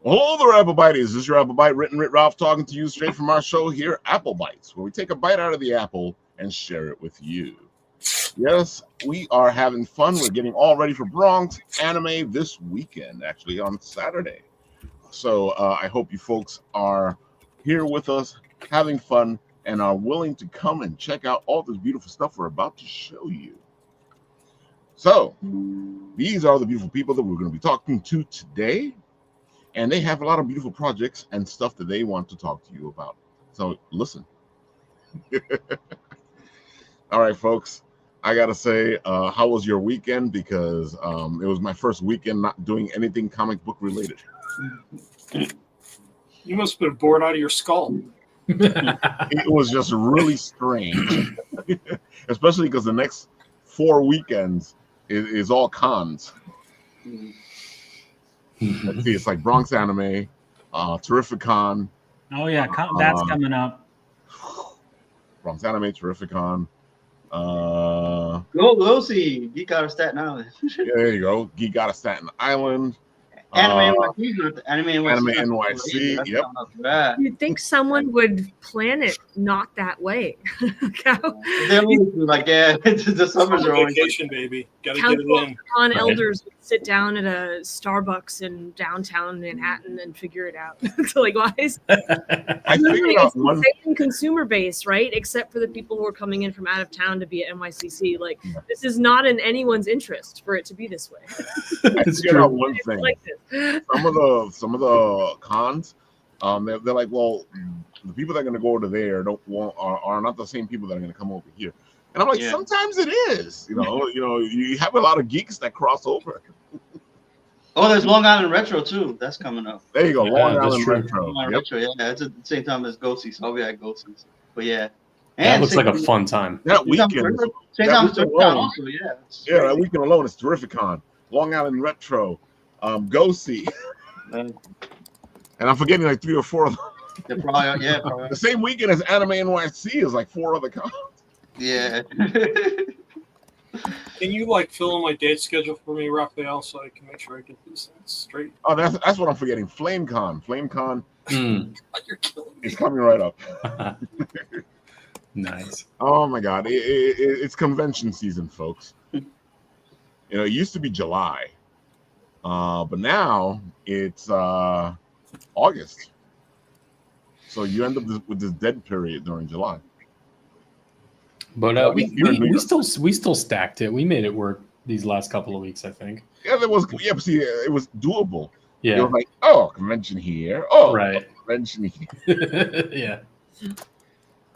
Hello there, Apple Biters. This is your Apple Bite, Written Writ Ralph, talking to you straight from our show here, Apple Bites, where we take a bite out of the apple and share it with you. Yes, we are having fun. We're getting all ready for Bronx Anime this weekend, actually on Saturday. So I hope you folks are here with us, having fun, and are willing to come and check out all this beautiful stuff we're about to show you. So these are the beautiful people that we're going to be talking to today. And they have a lot of beautiful projects and stuff that they want to talk to you about. So listen. All right, folks. I got to say, how was your weekend? Because it was my first weekend not doing anything comic book related. You must have been bored out of your skull. It was just really strange. Especially because the next 4 weekends is all cons. Let's see, it's like Bronx Anime, Terrificon. Oh yeah, that's coming up. Bronx Anime, Terrificon. Go see Geek Out of Staten Island. Yeah, there you go. Geek Out of Staten Island. Anime NYC. Anime NYC. Yep. You'd think someone would plan it not that way. They're like, yeah, the summers are always vacation, baby. Gotta get it in. On elders would sit down at a Starbucks in downtown Manhattan and figure it out. So like, why is I figured out one same consumer base, right? Except for the people who are coming in from out of town to be at NYCC. Like, this is not in anyone's interest for it to be this way. I figured out one thing. Like this. Some of the cons, they're like, well, the people that are going to go over there are not the same people that are going to come over here. And I'm like, sometimes it is. You have a lot of geeks that cross over. Oh, there's Long Island Retro too. That's coming up. There you go, Long Island Retro. Long Island Retro, yeah, it's at the same time as Ghosty, so I'll be at Ghosty. But yeah. That looks like a fun time. That weekend. Same time as Terrificon also, yeah. Yeah, that weekend alone is Terrificon, Long Island Retro, Ghosty. And I'm forgetting like 3 or 4 of them. Probably. The same weekend as Anime NYC is like 4 other cons. Yeah. Can you like fill in my date schedule for me, Raphael, so I can make sure I get these things straight? Oh, that's what I'm forgetting. FlameCon. You're killing me. It's coming right up. Nice. Oh my God, it's convention season, folks. It used to be July, but now it's August. So you end up with this dead period during July. But we still stacked it. We made it work these last couple of weeks, I think. Yeah, but see, it was doable. Yeah. It was like, oh, convention here. Oh, right. Convention here. Yeah.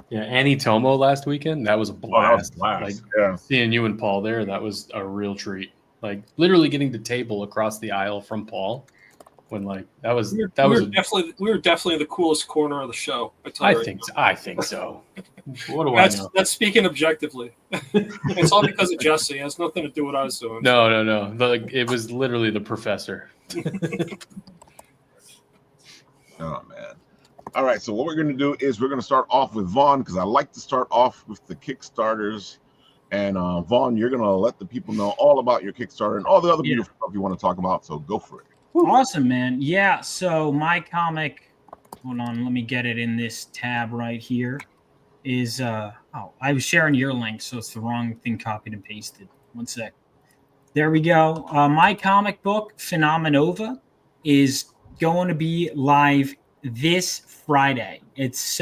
Yeah, Annie Tomo last weekend, that was a blast. Like seeing you and Paul there, that was a real treat. Like literally getting the table across the aisle from Paul. When like we were definitely the coolest corner of the show. I think so. What do I know? That's speaking objectively. It's all because of Jesse. It has nothing to do with what I was doing. No. It was literally the professor. Oh man. All right, so what we're going to do is we're going to start off with Vaughn, because I like to start off with the Kickstarters. And Vaughn, you're going to let the people know all about your Kickstarter and all the other beautiful stuff you want to talk about. So go for it. Awesome, man. Yeah, so my comic, hold on, let me get it in this tab right here, is, I was sharing your link, so it's the wrong thing copied and pasted. One sec. There we go. My comic book, Phenomenova, is going to be live this Friday. It's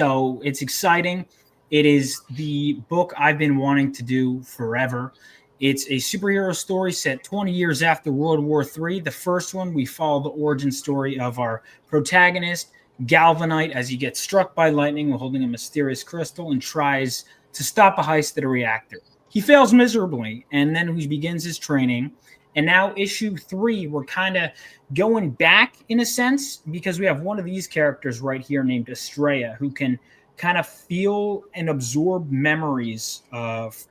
exciting. It is the book I've been wanting to do forever. It's a superhero story set 20 years after World War III. The first one, we follow the origin story of our protagonist, Galvanite, as he gets struck by lightning while holding a mysterious crystal and tries to stop a heist at a reactor. He fails miserably, and then he begins his training. And now issue 3, we're kind of going back in a sense, because we have one of these characters right here named Estrella, who can kind of feel and absorb memories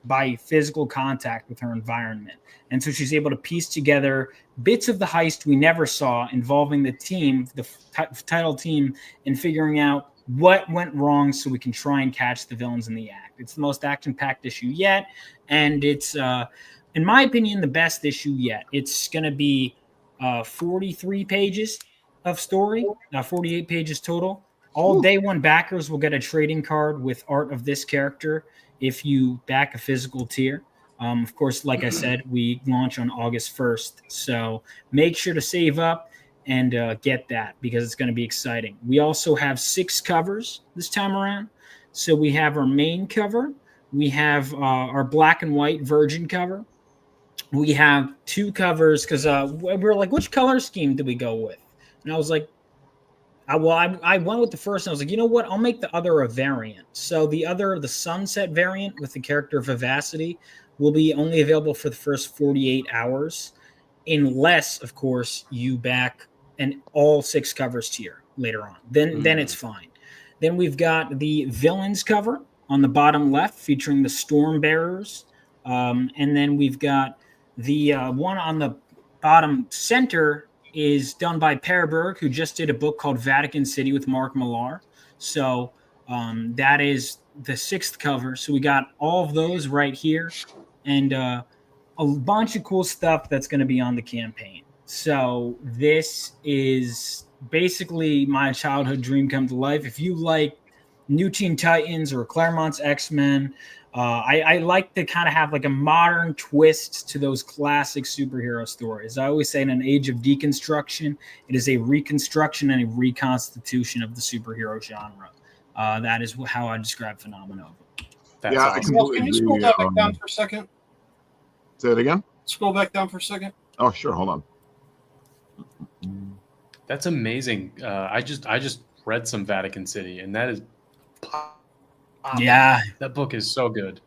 by physical contact with her environment. And so she's able to piece together bits of the heist we never saw involving the team, the title team, and figuring out what went wrong so we can try and catch the villains in the act. It's the most action-packed issue yet, and it's, in my opinion, the best issue yet. It's going to be 43 pages, of story, 48 pages total. All day one backers will get a trading card with art of this character if you back a physical tier. Of course, like I said, we launch on August 1st. So make sure to save up and get that because it's going to be exciting. We also have 6 covers this time around. So we have our main cover. We have our black and white virgin cover. We have 2 covers because we were like, which color scheme do we go with? And I was like, I went with the first, and I was like, you know what? I'll make the other a variant. So the sunset variant with the character Vivacity will be only available for the first 48 hours, unless, of course, you back an all 6 covers tier later on. Then it's fine. Then we've got the villains cover on the bottom left, featuring the Storm Bearers, and then we've got the one on the bottom center is done by Perberg, who just did a book called Vatican City with Mark Millar. So that is the 6th cover. So we got all of those right here and a bunch of cool stuff that's going to be on the campaign. So this is basically my childhood dream come to life. If you like New Teen Titans or Claremont's X-Men, I like to kind of have like a modern twist to those classic superhero stories. I always say in an age of deconstruction, it is a reconstruction and a reconstitution of the superhero genre. That is how I describe Phenomenova. That's yeah, awesome. Well, can you scroll that back down for a second? Say it again. Scroll back down for a second. Oh, sure. Hold on. That's amazing. I just read some Vatican City, and that is Yeah, that book is so good.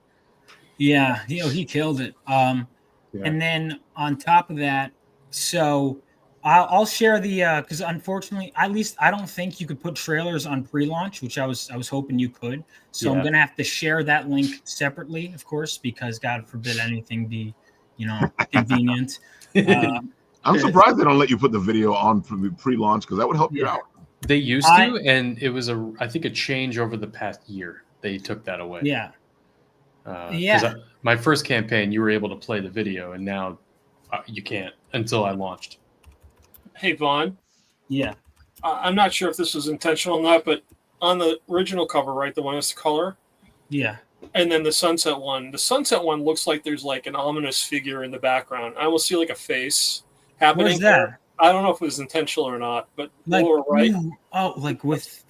Yeah, he killed it. And then on top of that, so I'll share the because unfortunately, at least I don't think you could put trailers on pre-launch, which I was hoping you could. So I'm gonna have to share that link separately, of course, because God forbid anything be, convenient. I'm surprised they don't let you put the video on pre-launch because that would help you out. They used to, and it was I think a change over the past year. They took that away. Yeah. My first campaign, you were able to play the video, and now you can't until I launched. Hey, Vaughn. Yeah. I'm not sure if this was intentional or not, but on the original cover, right, the one that's the color. Yeah. And then the sunset one looks like there's like an ominous figure in the background. I almost see like a face happening. Where's that? There. I don't know if it was intentional or not, but like, lower right. Like with.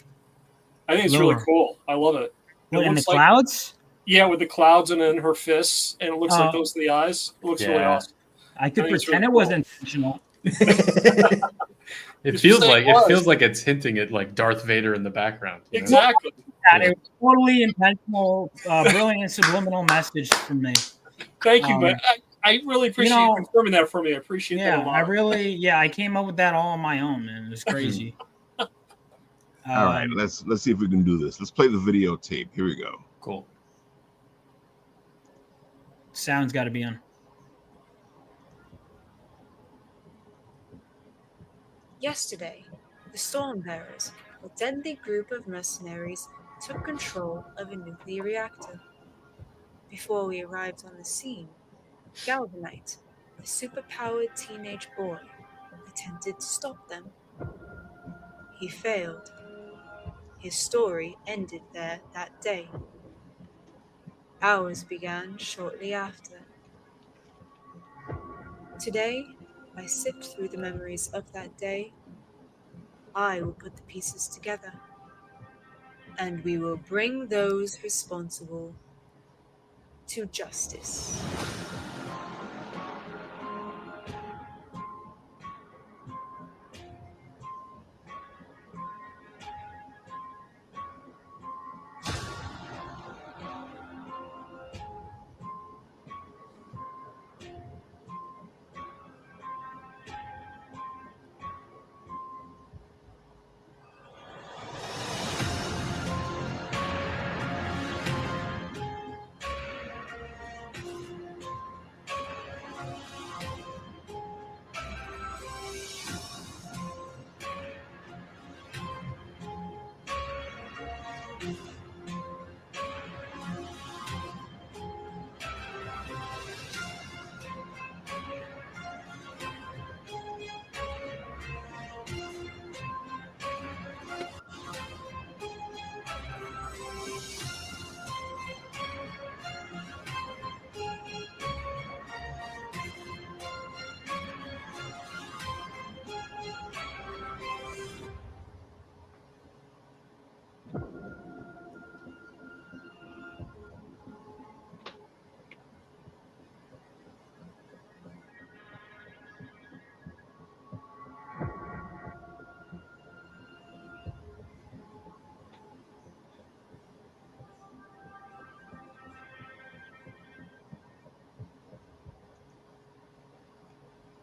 I think it's lower. really cool. I love it. What, in the clouds? Yeah, with the clouds and then her fists, and it looks like those are the eyes. It looks really awesome. I could pretend it was intentional. It feels like it's hinting at like Darth Vader in the background. Exactly. It was totally intentional, brilliant subliminal message from me. Thank you, but I really appreciate you confirming that for me. I appreciate that a lot. I came up with that all on my own, man. It was crazy. All right, let's see if we can do this. Let's play the videotape. Here we go. Cool. Sound's got to be on. Yesterday, the Stormbearers, a deadly group of mercenaries, took control of a nuclear reactor. Before we arrived on the scene, Galvanite, a superpowered teenage boy, attempted to stop them. He failed. His story ended there that day. Ours began shortly after. Today, I sift through the memories of that day. I will put the pieces together, and we will bring those responsible to justice.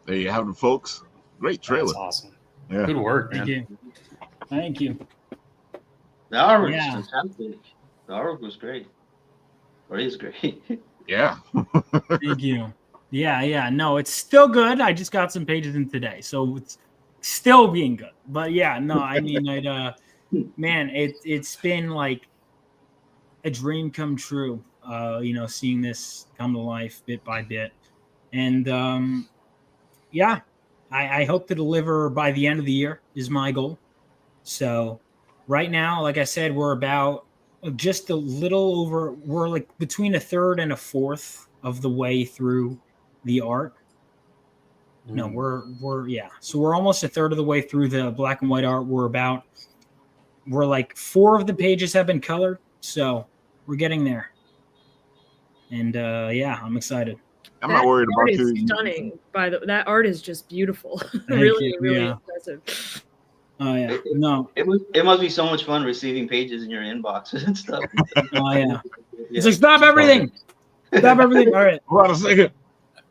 There you have it, folks. Great trailer. That's awesome. Yeah. Good work, man. Thank you. The artwork Yeah. is fantastic. The artwork was great. Or is great. Yeah. Thank you. Yeah. No, it's still good. I just got some pages in today, so it's still being good. But yeah, no, I mean, man, it's been like a dream come true. Seeing this come to life bit by bit, and yeah, I hope to deliver by the end of the year is my goal. So right now, like I said, we're about just a little over, we're like between a third and a fourth of the way through the arc. No, so we're almost a third of the way through the black and white art. We're like 4 of the pages have been colored, so we're getting there. And yeah, I'm excited. I'm not worried about you. you. Stunning. That art is just beautiful. really impressive. Oh yeah, no. It must be so much fun receiving pages in your inbox and stuff. Oh yeah. It's like stop everything. Stop everything. All right. Hold on a second.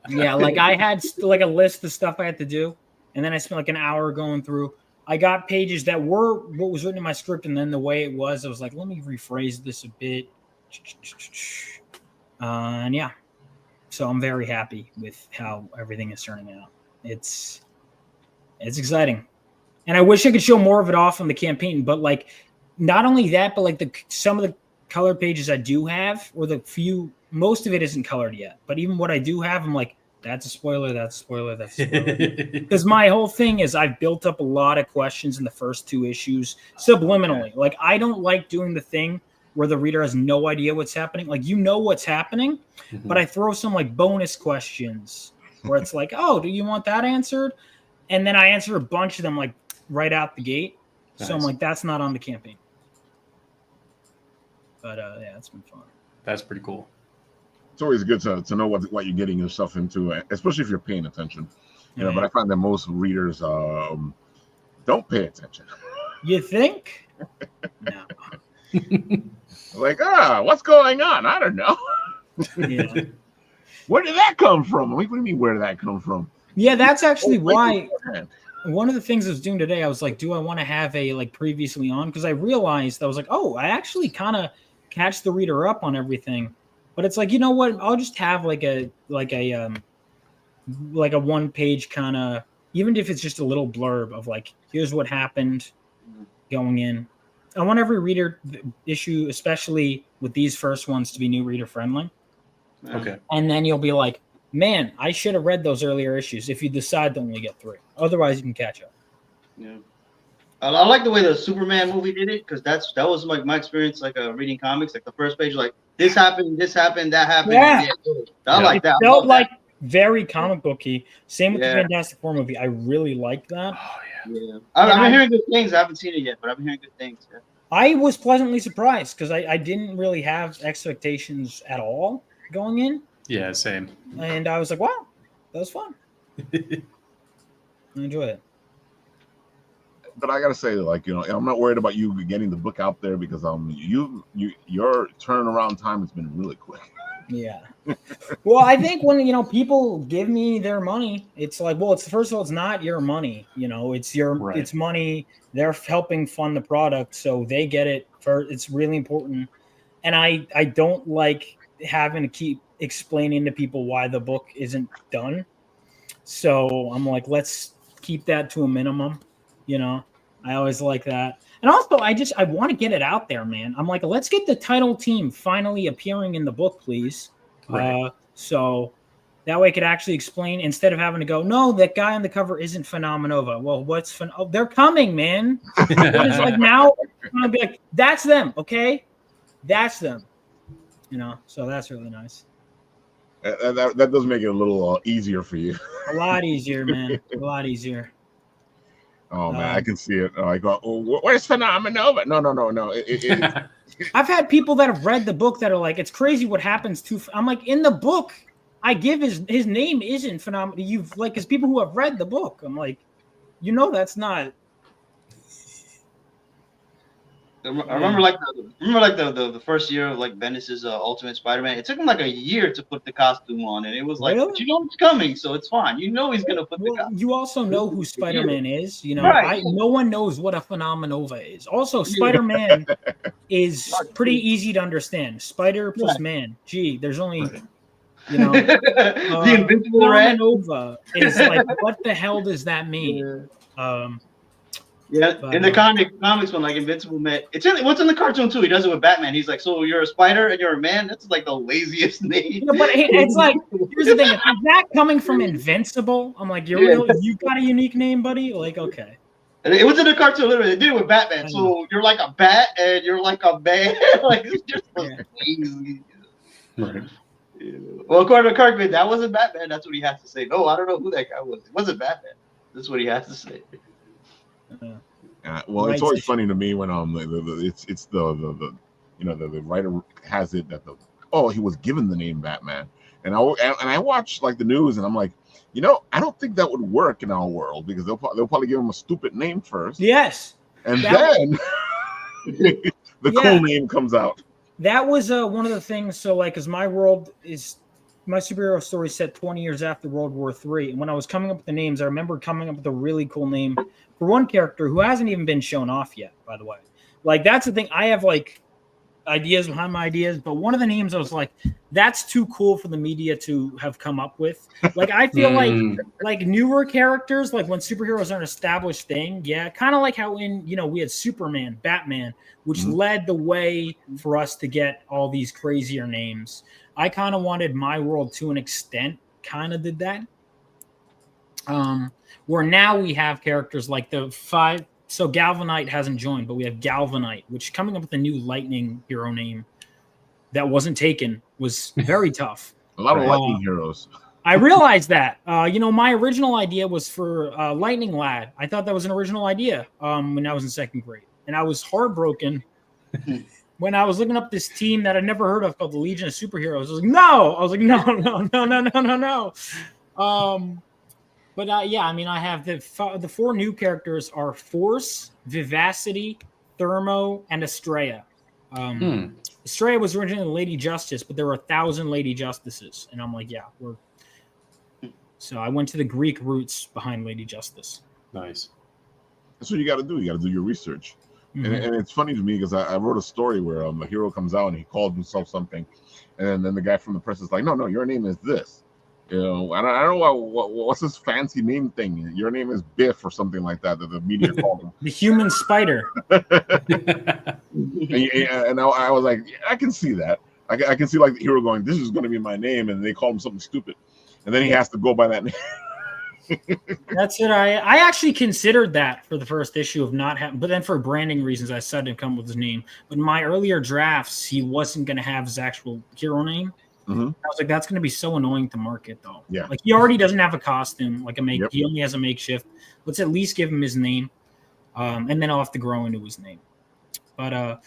Yeah, like I had like a list of stuff I had to do, and then I spent like an hour going through. I got pages that were what was written in my script, and then the way it was, I was like, let me rephrase this a bit. And yeah, so I'm very happy with how everything is turning out. It's exciting. And I wish I could show more of it off on the campaign, but like not only that, but like some of the color pages I do have, or most of it isn't colored yet. But even what I do have, I'm like, that's a spoiler, that's a spoiler, that's a spoiler. Because my whole thing is I've built up a lot of questions in the first 2 issues subliminally. Like I don't like doing the thing where the reader has no idea what's happening. Like what's happening, but I throw some like bonus questions where it's like, oh, do you want that answered? And then I answer a bunch of them like right out the gate. Nice. So I'm like, that's not on the campaign. But yeah, it's been fun. That's pretty cool. It's always good to know what you're getting yourself into, especially if you're paying attention. But I find that most readers don't pay attention. You think? No. Like, what's going on? I don't know. Yeah. Where did that come from? What do you mean, where did that come from? Yeah, that's actually why. One of the things I was doing today, I was like, do I want to have a like previously on? Because I realized I was like, oh, I actually kind of catch the reader up on everything. But it's like, you know what? I'll just have like a 1-page kind of, even if it's just a little blurb of like, here's what happened going in. I want every reader issue, especially with these first ones, to be new reader friendly. Okay. And then you'll be like, man, I should have read those earlier issues if you decide to only get 3. Otherwise, you can catch up. Yeah. I like the way the Superman movie did it, because that was like my experience, like reading comics. Like the first page, like this happened, that happened. Yeah. I like that. It felt like very comic booky. Same with the Fantastic Four movie. I really liked that. Oh yeah. I've been hearing good things. I haven't seen it yet, but I've been hearing good things. Yeah. I was pleasantly surprised because I didn't really have expectations at all going in. Yeah, same. And I was like, wow, that was fun. I enjoyed it. But I gotta say, like, I'm not worried about you getting the book out there because your turnaround time has been really quick. Yeah. Well, I think when people give me their money, it's like, well, first of all, it's not your money. It's it's money. They're helping fund the product, so they get it. It's really important. And I don't like having to keep explaining to people why the book isn't done. So I'm like, let's keep that to a minimum. I always like that. And also, I want to get it out there, man. I'm like, let's get the title team finally appearing in the book, please. Right. So that way I could actually explain instead of having to go, no, that guy on the cover isn't Phenomenova. Well, they're coming, man. It's like now I'm gonna be like, that's them, okay? That's them. So that's really nice. That does make it a little easier for you. A lot easier, man. A lot easier. Oh man, I can see it. I go, where's Phenomenova? No. I've had people that have read the book that are like, it's crazy what happens to. I'm like, in the book, I give his name isn't Phenomenal. You've like, as people who have read the book, I'm like, that's not. I remember the first year of like Bendis' Ultimate Spider-Man. It took him like a year to put the costume on, and it was like, Really? but you know it's coming, so it's fine. You know he's gonna put the costume. You also know who Spider-Man is. You know, Right. no one knows what a Phenomenova is. Also, Spider-Man is pretty easy to understand. Spider plus man. Gee, there's only, you know, the Invincible Rat. Phenomenova is like, what the hell does that mean? In the comics when like Invincible Man, what's in the cartoon too. He does it with Batman. He's like, so you're a spider and you're a man. That's like the laziest name. Yeah, but it's like, here's the thing: is that coming from Invincible? I'm like, you got a unique name, buddy. Like, okay. It was in the cartoon. Literally, they did it with Batman. So you're like a bat and you're like a man. Like it's just lazy. Right. Well, according to Kirkman, that wasn't Batman. That's what he has to say. No, I don't know who that guy was. It wasn't Batman. That's what he has to say. Well, it's always funny to me when it's the writer has it that he was given the name Batman, and I watch like the news and I'm like, I don't think that would work in our world because they'll probably give him a stupid name first. Yes, and then the cool name comes out. That was one of the things. So like, because my superhero story set 20 years after World War III. And when I was coming up with the names, I remember coming up with a really cool name for one character who hasn't even been shown off yet, by the way. Like, that's the thing. I have like ideas behind my ideas, but one of the names I was like, that's too cool for the media to have come up with. Like, I feel like newer characters, like when superheroes are an established thing, kind of like how we had Superman, Batman, which led the way for us to get all these crazier names. I kind of wanted my world to an extent, kind of did that. Where now we have characters like the 5. So Galvanite hasn't joined, but we have Galvanite, which coming up with a new lightning hero name that wasn't taken was very tough. A lot of lightning heroes. I realized that. My original idea was for Lightning Lad. I thought that was an original idea when I was in second grade. And I was heartbroken when I was looking up this team that I'd never heard of called the Legion of Superheroes. I was like, no. I was like, no. But I have the 4 new characters are Force, Vivacity, Thermo, and Estrella. Estrella was originally Lady Justice, but there were 1,000 Lady Justices. And I'm like, So I went to the Greek roots behind Lady Justice. Nice. That's what you got to do. You got to do your research. And it's funny to me because I wrote a story where a hero comes out and he calls himself something. And then the guy from the press is like, no, your name is this. I don't know what's this fancy name thing. Your name is Biff or something like that the media called him. The human spider. and I was like, I can see that. I can see like the hero going, this is going to be my name, and they call him something stupid, and then he has to go by that name. That's it. I actually considered that for the first issue of not having, but then for branding reasons, I decided to come up with his name. But in my earlier drafts, he wasn't going to have his actual hero name. I was like, that's going to be so annoying to market, though. Yeah. Like, he already doesn't have a costume, he only has a makeshift. Let's at least give him his name, and then I'll have to grow into his name. But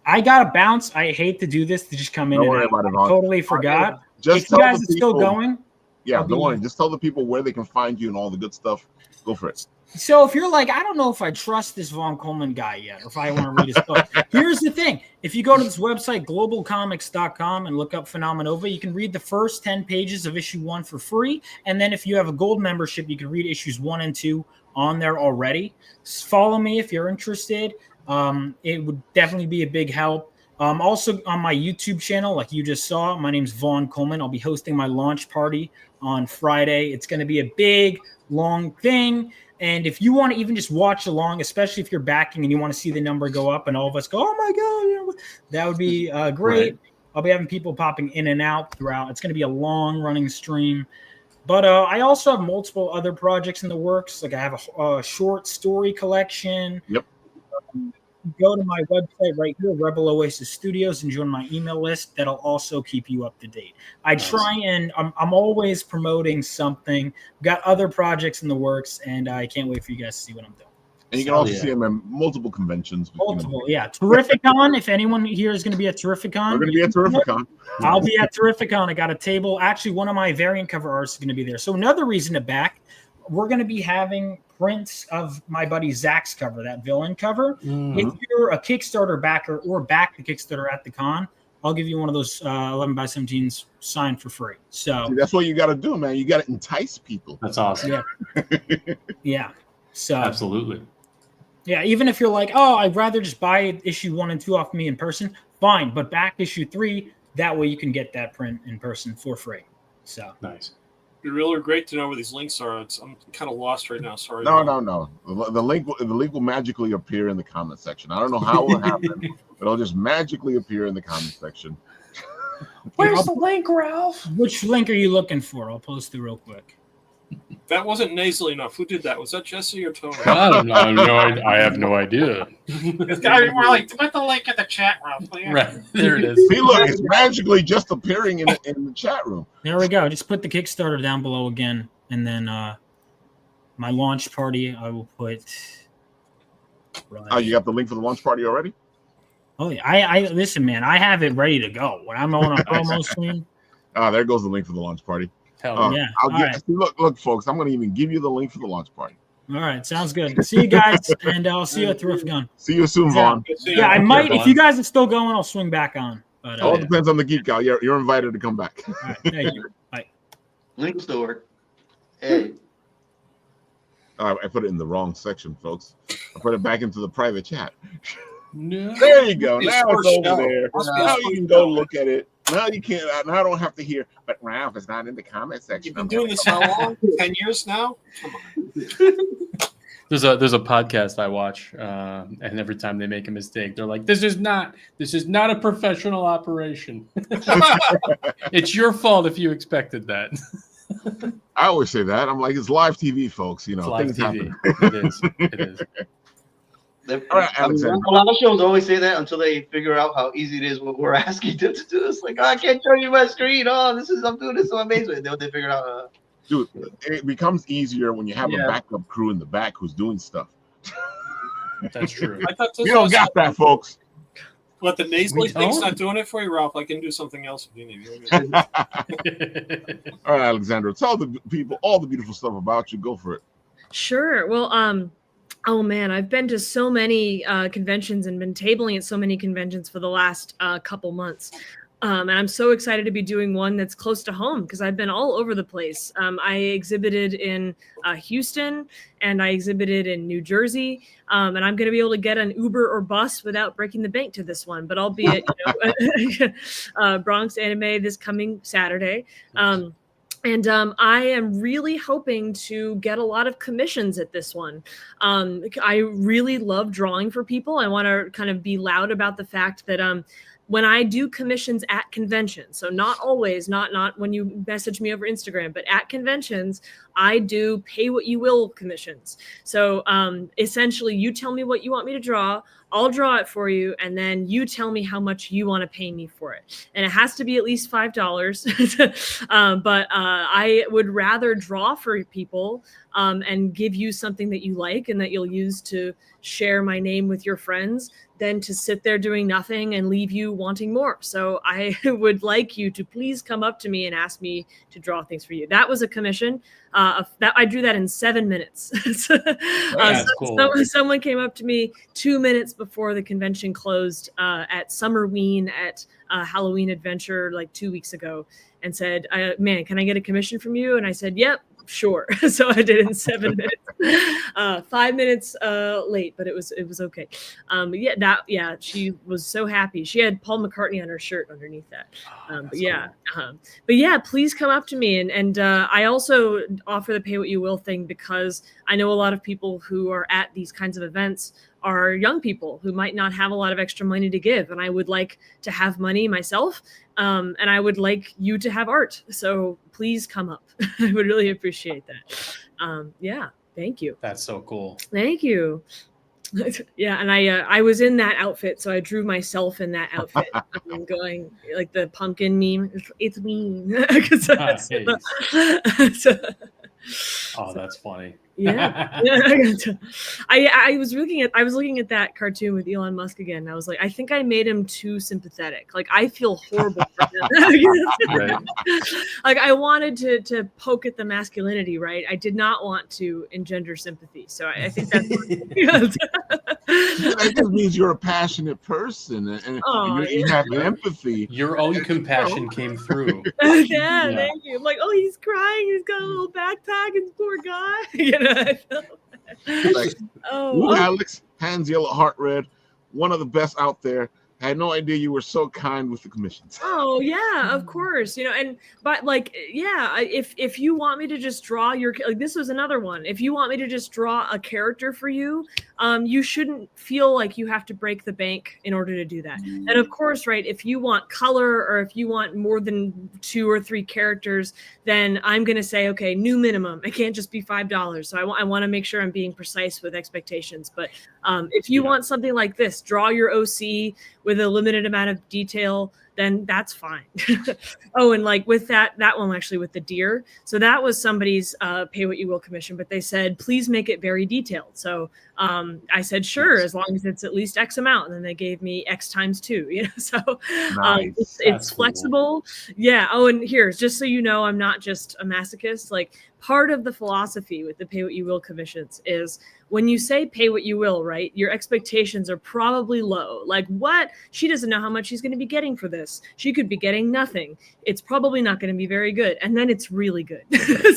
I got to bounce. I hate to do this, to just come in. Don't worry about it. I totally forgot. Just if you guys are still going. Yeah, don't worry. Just tell the people where they can find you and all the good stuff. Go for it. So if you're like, I don't know if I trust this Von Coleman guy yet, or if I want to read his book. Here's the thing. If you go to this website, globalcomics.com, and look up Phenomenova, you can read the first 10 pages of issue 1 for free. And then if you have a gold membership, you can read issues 1 and 2 on there already. Just follow me if you're interested. It would definitely be a big help. Also on my YouTube channel, like you just saw, my name's Von Coleman. I'll be hosting my launch party on Friday. It's going to be a big, long thing. And if you want to even just watch along, especially if you're backing and you want to see the number go up and all of us go, oh my God, that would be great. Right. I'll be having people popping in and out throughout. It's going to be a long running stream. But I also have multiple other projects in the works. Like I have a short story collection. Yep. Go to my website right here, Rebel Oasis Studios, and join my email list. That'll also keep you up to date. I try and I'm always promoting something. Got other projects in the works, and I can't wait for you guys to see what I'm doing. And you can also see him at multiple conventions. Yeah. Terrificon. If anyone here is going to be at Terrificon. We're going to be at Terrificon. I'll be at Terrificon. I got a table. Actually, one of my variant cover artists is going to be there. So another reason to back. we're going to be having prints of my buddy Zach's cover, that villain cover. If you're a Kickstarter backer or back the Kickstarter at the con, I'll give you one of those 11 by 17s signed for free. So see, that's what you got to do, man. You got to entice people. That's awesome. Yeah. Yeah. So Absolutely. yeah, even if you're like, oh, I'd rather just buy issue 1 and 2 off me in person, fine. But back issue 3, that way you can get that print in person for free. So nice. It'd be really great to know where these links are. I'm kind of lost right now. Sorry. No. The link will magically appear in the comment section. I don't know how it will happen, but it'll just magically appear in the comment section. Where's the link, Ralph? Which link are you looking for? I'll post it real quick. That wasn't nasally enough. Who did that? Was that Jesse or Tony? I don't know. I have no idea. It's got to be more like, put the link in the chat room, please. Right. There it is. See, look, it's magically just appearing in the chat room. There we go. Just put the Kickstarter down below again. And then my launch party, I will put. Right. Oh, you got the link for the launch party already? Oh, yeah. I listen, man. I have it ready to go. When I'm on a promo screen. There goes the link for the launch party. Hell yeah. Look, folks, I'm going to even give you the link for the launch party. All right. Sounds good. See you guys. And I'll see you at the Roof Gun. See you soon, Vaughn. Yeah, I might. If you guys are still going, I'll swing back on. But, all depends on the Geek Out. You're invited to come back. All right, thank you. Bye. Link store. Hey. I put it in the wrong section, folks. I put it back into the private chat. No. There you go. It's Now it's over show. there. Now you can go look at it. Now you can't. Now I don't have to hear. But Ralph is not in the comment section. You've been doing this how long? 10 years now? Come on. There's a podcast I watch, and every time they make a mistake, they're like, "This is not a professional operation. It's your fault if you expected that." I always say that. I'm like, it's live TV, folks. You know, It's live things TV. happen. It is. It is. All right, I mean, Alexander. a lot of shows always say that until they figure out how easy it is what we're asking them to do. It's like, oh, I can't show you my screen. Oh, I'm doing this on amazing. Then they figure out. Dude, it becomes easier when you have a Yeah. backup crew in the back who's doing stuff. That's true. I thought this We don't was got that, folks. what the nasally We thing's don't? not doing it for you, Ralph. I can do something else if you need. All right, Alexandra, tell the people all the beautiful stuff about you. Go for it. Sure. Well, oh man, I've been to so many conventions and been tabling at so many conventions for the last couple months. And I'm so excited to be doing one that's close to home because I've been all over the place. I exhibited in Houston and I exhibited in New Jersey. And I'm going to be able to get an Uber or bus without breaking the bank to this one, but I'll be at Bronx Anime this coming Saturday. And I am really hoping to get a lot of commissions at this one. I really love drawing for people. I want to kind of be loud about the fact that when I do commissions at conventions, so not always, not when you message me over Instagram, but at conventions, I do pay what you will commissions. So essentially, you tell me what you want me to draw, I'll draw it for you, and then you tell me how much you want to pay me for it. And it has to be at least $5. But I would rather draw for people and give you something that you like and that you'll use to share my name with your friends than to sit there doing nothing and leave you wanting more. So I would like you to please come up to me and ask me to draw things for you. That was a commission. That I drew that in 7 minutes. Cool. Someone came up to me 2 minutes before the convention closed at Summerween at Halloween Adventure like 2 weeks ago and said, man, can I get a commission from you? And I said, yep. Sure. So I did it in 7 minutes, 5 minutes late, but it was okay. She was so happy. She had Paul McCartney on her shirt underneath that. But yeah, please come up to me. And I also offer the pay what you will thing because I know a lot of people who are at these kinds of events are young people who might not have a lot of extra money to give. And I would like to have money myself. And I would like you to have art. So please come up. I would really appreciate that. Thank you. That's so cool. Thank you. Yeah, and I was in that outfit, so I drew myself in that outfit. I'm going like the pumpkin meme. It's me. Oh, that's funny. Yeah. I was looking at that cartoon with Elon Musk again. And I was like, I think I made him too sympathetic. Like I feel horrible for him. Like I wanted to poke at the masculinity, right? I did not want to engender sympathy. So I think that's that just means you're a passionate person and you have empathy. Your own compassion came through. Yeah, thank you. I'm like, oh, he's crying. He's got a little backpack. And poor guy. You know, I felt like, Alex, hands yellow, heart red. One of the best out there. I had no idea you were so kind with the commissions. Oh yeah, of course. You know, but like, yeah, if you want me to just draw your, like, this was another one. If you want me to just draw a character for you, you shouldn't feel like you have to break the bank in order to do that. And of course, right, if you want color or if you want more than 2 or 3 characters, then I'm going to say, okay, new minimum. It can't just be $5. So I want to make sure I'm being precise with expectations. But if you want something like this, draw your OC with a limited amount of detail, then that's fine. Oh, and like with that one actually with the deer. So that was somebody's pay what you will commission, but they said, please make it very detailed. So I said, sure, as long as it's at least X amount. And then they gave me X times 2, you know, so it's flexible. Cool. Yeah. Oh, and here's just so you know, I'm not just a masochist. Like part of the philosophy with the pay what you will commissions is when you say pay what you will, right? Your expectations are probably low. Like what? She doesn't know how much she's going to be getting for this. She could be getting nothing. It's probably not going to be very good. And then it's really good.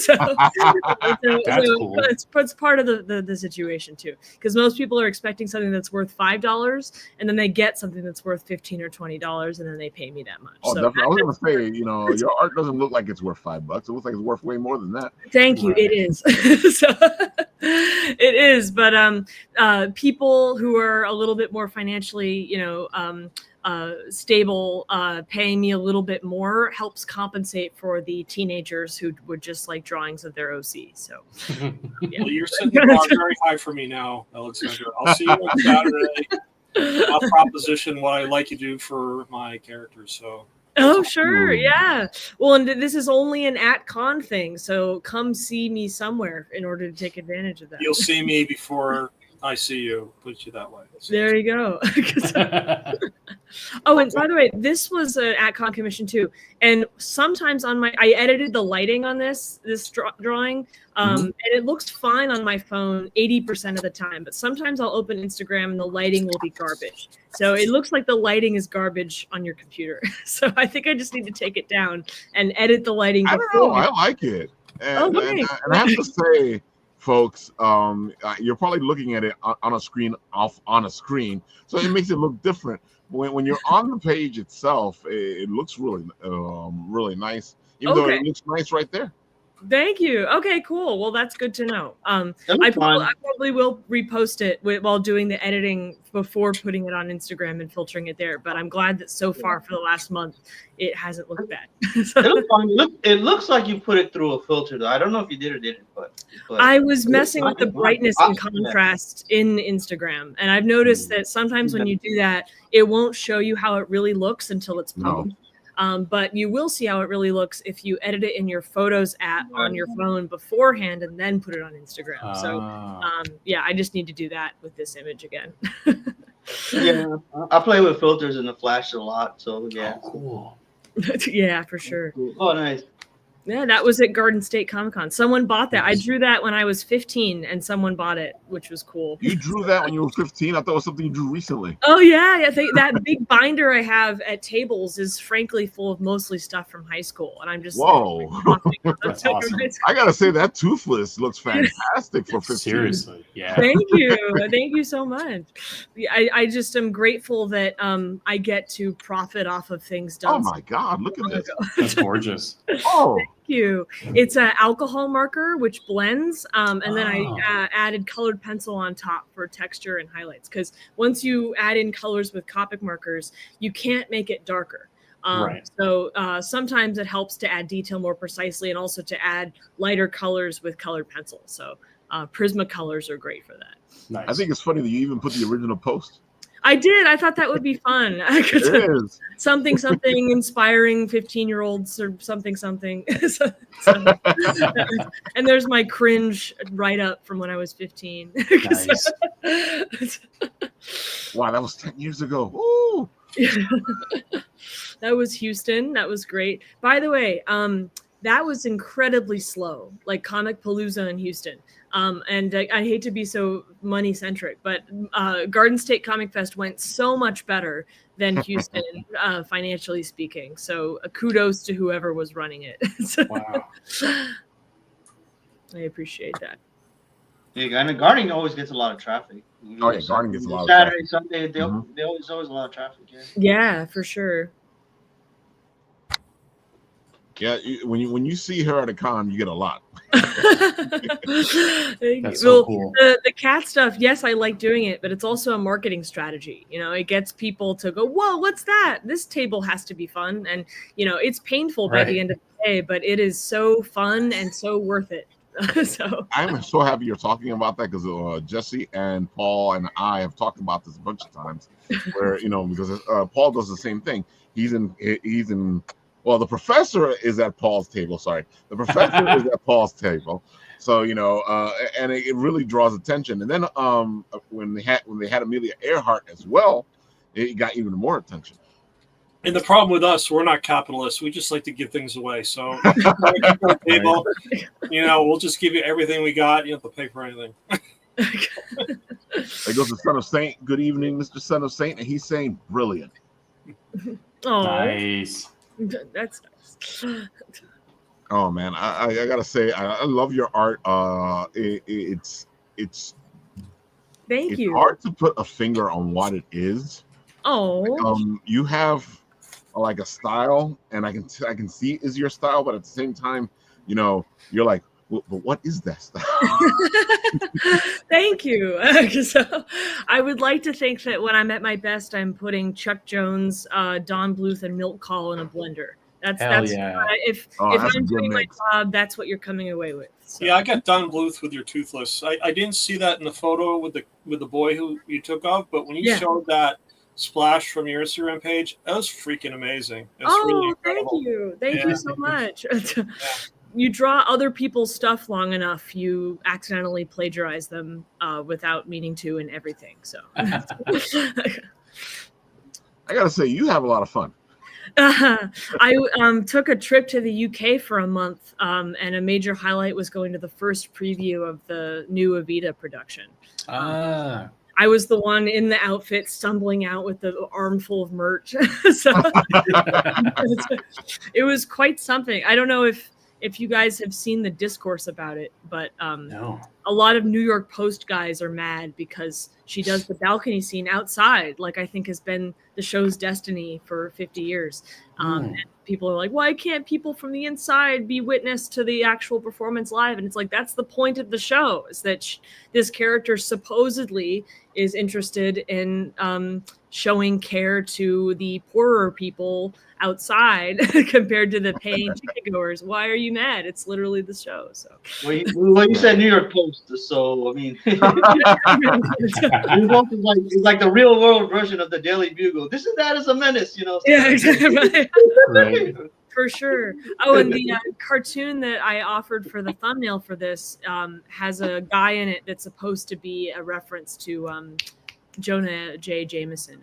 so cool. It's part of the situation too. Because most people are expecting something that's worth $5 and then they get something that's worth $15 or $20 and then they pay me that much. Oh, so definitely. I was going to say, you know, your art doesn't look like it's worth $5. It looks like it's worth way more than that. Thank you. It is. So it is. But people who are a little bit more financially, you know, stable, paying me a little bit more helps compensate for the teenagers who would just like drawings of their OC. So yeah. Well, you're setting the bar very high for me now, Alexandra. I'll see you on Saturday. I'll proposition what I'd like you to do for my characters. So. Oh, sure. Yeah. Well, and this is only an at-con thing, so come see me somewhere in order to take advantage of that. You'll see me before I see you, put you that way. There you go. Oh, and by the way, this was an at-con commission too. And sometimes I edited the lighting on this drawing, and it looks fine on my phone 80% of the time. But sometimes I'll open Instagram and the lighting will be garbage. So it looks like the lighting is garbage on your computer. So I think I just need to take it down and edit the lighting. I don't know. I like it. And I have to say, folks, you're probably looking at it on a screen, so it makes it look different. When you're on the page itself, it looks really really nice, even though it looks nice right there. Thank you. Okay, cool. Well, that's good to know. I probably will repost it while doing the editing before putting it on Instagram and filtering it there. But I'm glad that so far for the last month, it hasn't looked bad. It looks like you put it through a filter, though. I don't know if you did or didn't, but I was messing with the brightness and contrast in Instagram, and I've noticed that sometimes when you do that, it won't show you how it really looks until it's published. But you will see how it really looks if you edit it in your Photos app on your phone beforehand and then put it on Instagram. So, yeah, I just need to do that with this image again. Yeah, I play with filters in the Flash a lot. So, yeah. Oh, cool. Yeah, for sure. Oh, nice. Yeah, that was at Garden State Comic Con. Someone bought that. I drew that when I was 15, and someone bought it, which was cool. You drew that when you were 15? I thought it was something you drew recently. Oh, yeah. I think that big binder I have at tables is frankly full of mostly stuff from high school. And I'm just whoa. That's awesome. I got to say, that Toothless looks fantastic for 15. Seriously, yeah. Thank you. Thank you so much. I just am grateful that I get to profit off of things done. Oh, my God. Look at this. That's gorgeous. Oh. Thank you. It's an alcohol marker which blends, and then I added colored pencil on top for texture and highlights. Because once you add in colors with Copic markers, you can't make it darker. Right. So sometimes it helps to add detail more precisely, and also to add lighter colors with colored pencil. So Prisma colors are great for that. Nice. I think it's funny that you even put the original post. I did. I thought that would be fun. It is. Something inspiring 15-year-olds or something. And there's my cringe write up from when I was 15. Nice. Wow, that was 10 years ago. Woo! That was Houston. That was great. By the way, that was incredibly slow, like Comic Palooza in Houston. And I hate to be so money centric, but Garden State Comic Fest went so much better than Houston, financially speaking. So kudos to whoever was running it. Wow. I appreciate that. Yeah, and Garden always gets a lot of traffic. Oh yeah, Garden gets a lot of Saturday, traffic. Sunday, they always a lot of traffic. Yeah. Yeah, for sure. Yeah, when you see her at a con, you get a lot. That's so cool. The cat stuff, yes, I like doing it, but it's also a marketing strategy. You know, it gets people to go, whoa, what's that? This table has to be fun. And, you know, it's painful by the end of the day, but it is so fun and so worth it. So I'm so happy you're talking about that because Jesse and Paul and I have talked about this a bunch of times where, you know, because Paul does the same thing. He's in well, the professor is at Paul's table. Sorry, the professor is at Paul's table. So you know, and it really draws attention. And then when they had Amelia Earhart as well, it got even more attention. And the problem with us, we're not capitalists. We just like to give things away. So, table, you know, we'll just give you everything we got. You don't have to pay for anything. There goes the Son of Saint. Good evening, Mr. Son of Saint, and he's saying brilliant. oh, Nice. That's nice. Oh man, I gotta say I love your art. It's Thank you. hard to put a finger on what it is. Oh, You have like a style, and I can see it is your style, but at the same time, you know, you're like, well, but what is that style? thank you. So, I would like to think that when I'm at my best, I'm putting Chuck Jones, Don Bluth, and Milt Call in a blender. That's yeah. If that's a I'm good doing my mix. job, that's what you're coming away with. So. Yeah, I got Don Bluth with your Toothless. I didn't see that in the photo with the boy who you took off, but when you showed that splash from your Instagram page, that was freaking amazing. It's really incredible. Thank you so much. You draw other people's stuff long enough, you accidentally plagiarize them without meaning to, and everything. So I gotta say, you have a lot of fun. I took a trip to the UK for a month, and a major highlight was going to the first preview of the new Evita production. I was the one in the outfit stumbling out with the armful of merch. So it was quite something. I don't know if you guys have seen the discourse about it, but No. A lot of New York Post guys are mad because she does the balcony scene outside, like I think has been the show's destiny for 50 years. And people are like, why can't people from the inside be witness to the actual performance live? And it's like, that's the point of the show, is that this character supposedly is interested in showing care to the poorer people outside compared to the paying ticketgoers. Why are you mad? It's literally the show. So well, you said New York Post, so I mean, New York is like the real world version of the Daily Bugle. This is that as a menace, you know. Yeah, exactly. Right. For sure. Oh, and the cartoon that I offered for the thumbnail for this has a guy in it that's supposed to be a reference to Jonah J. Jameson in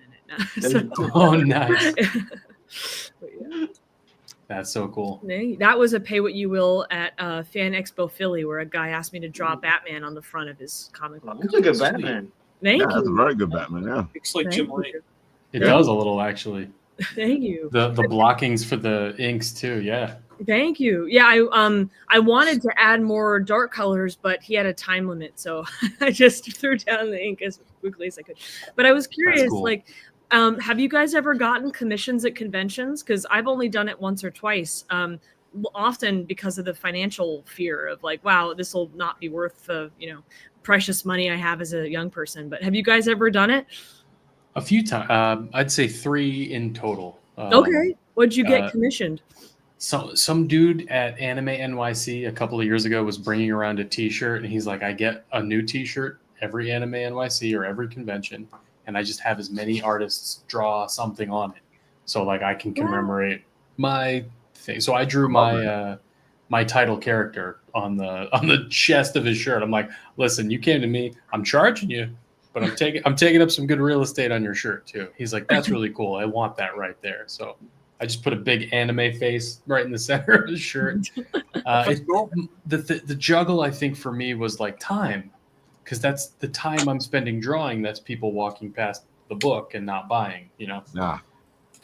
it. Oh, nice. But yeah. That's so cool. That was a pay what you will at Fan Expo Philly, where a guy asked me to draw Batman on the front of his comic book. That's a good Batman. Thank you. That's a very good Batman. Yeah, Looks like Jim Lee. It does a little, actually. Thank you. The blockings for the inks too. Yeah. Thank you. Yeah, I wanted to add more dark colors, but he had a time limit, so I just threw down the ink as quickly as I could. But I was curious, cool. like, have you guys ever gotten commissions at conventions? Because I've only done it once or twice. Often because of the financial fear of like, wow, this will not be worth the precious money I have as a young person. But have you guys ever done it? A few times. I'd say 3 in total. Okay. What'd you get commissioned? So some dude at Anime NYC a couple of years ago was bringing around a T-shirt, and he's like, I get a new T-shirt every Anime NYC or every convention. and I just have as many artists draw something on it, so like I can commemorate my thing. So I drew my title character on the chest of his shirt. I'm like, listen, you came to me, I'm charging you, but I'm taking up some good real estate on your shirt too. He's like, that's really cool. I want that right there. So I just put a big anime face right in the center of his shirt. The juggle, I think, for me was like time, because that's the time I'm spending drawing. That's people walking past the book and not buying, you know? Yeah.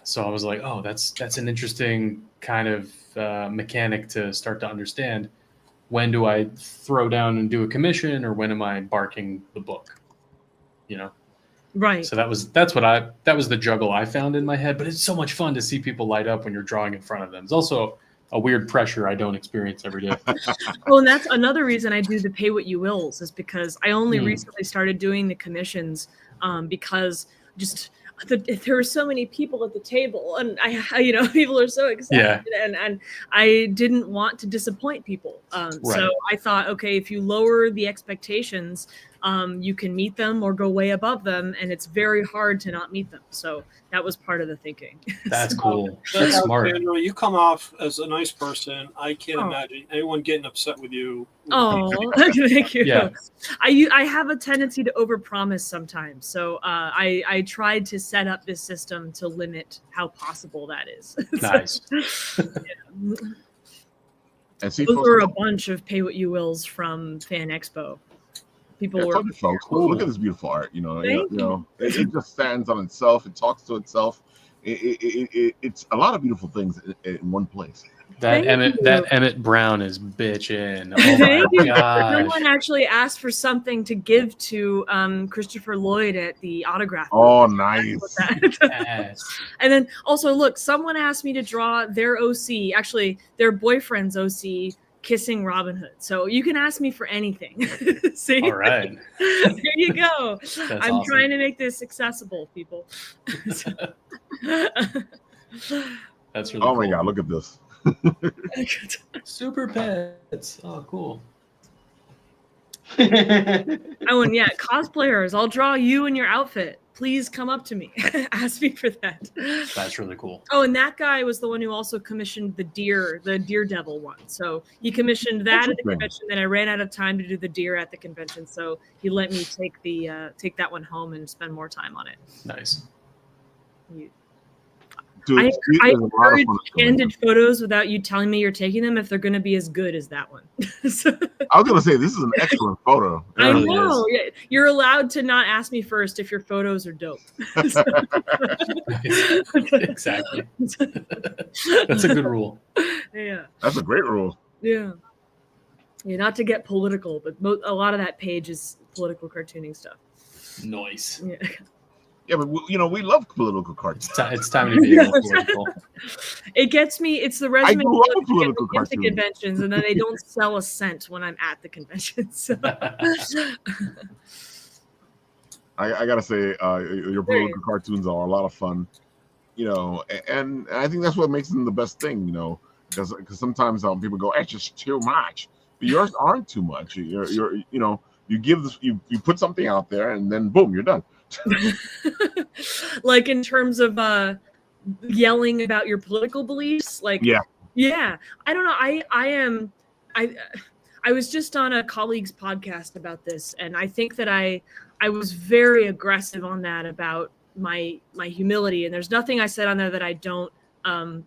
So I was like, oh, that's an interesting kind of mechanic to start to understand. When do I throw down and do a commission, or when am I barking the book? You know? Right. So that was the juggle I found in my head. But it's so much fun to see people light up when you're drawing in front of them. It's also a weird pressure I don't experience every day. Well, and that's another reason I do the pay what you wills, is because I only recently started doing the commissions because just there were so many people at the table, and people are so excited, and I didn't want to disappoint people. So I thought, okay, if you lower the expectations, you can meet them or go way above them, and it's very hard to not meet them. So that was part of the thinking. That's cool. That's smart. Sandra, you come off as a nice person. I can't imagine anyone getting upset with you. Oh, thank you. Yeah. I have a tendency to overpromise sometimes, so I tried to set up this system to limit how possible that is. Nice. And see, those were a bunch of pay what you wills from Fan Expo. People were folks, look at this beautiful art. It just stands on itself. It talks to itself. It's a lot of beautiful things in one place. That Emmett Brown is bitchin'. Oh my gosh. Someone actually asked for something to give to Christopher Lloyd at the autograph. Oh, nice. Yes. And then also, look, someone asked me to draw their OC, actually their boyfriend's OC, kissing Robin Hood. So you can ask me for anything. See? All right. There you go. I'm awesome. trying to make this accessible, people. That's really cool. my God, look at this. Super pets. Oh, cool. Oh, and yeah, cosplayers, I'll draw you in your outfit. Please come up to me. Ask me for that. That's really cool. Oh, and that guy was the one who also commissioned the deer devil one. So he commissioned that at the convention. Then I ran out of time to do the deer at the convention, so he let me take that one home and spend more time on it. Nice. Dude, I encourage candid photos without you telling me you're taking them if they're going to be as good as that one. I was going to say, this is an excellent photo. I know. You're allowed to not ask me first if your photos are dope. Exactly. That's a good rule. Yeah. That's a great rule. Yeah. Yeah, not to get political, but a lot of that page is political cartooning stuff. Nice. Yeah. Yeah, but we love political cartoons. It's time to be political. It gets me. It's the resume of political at the conventions, and then they don't sell a cent when I'm at the convention. So. I gotta say, your political cartoons are a lot of fun. And I think that's what makes them the best thing. Because sometimes people go, "It's just too much," but yours aren't too much. You put something out there, and then boom, you're done. Like in terms of yelling about your political beliefs, like yeah, I don't know. I was just on a colleague's podcast about this, and I think that I was very aggressive on that about my humility, and there's nothing I said on there that I don't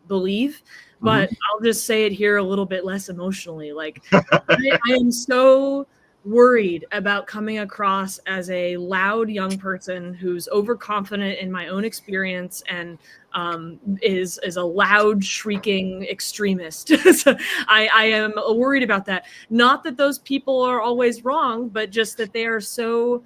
believe, but I'll just say it here a little bit less emotionally. Like I am so worried about coming across as a loud young person who's overconfident in my own experience and is a loud, shrieking extremist. So I am worried about that. Not that those people are always wrong, but just that they are so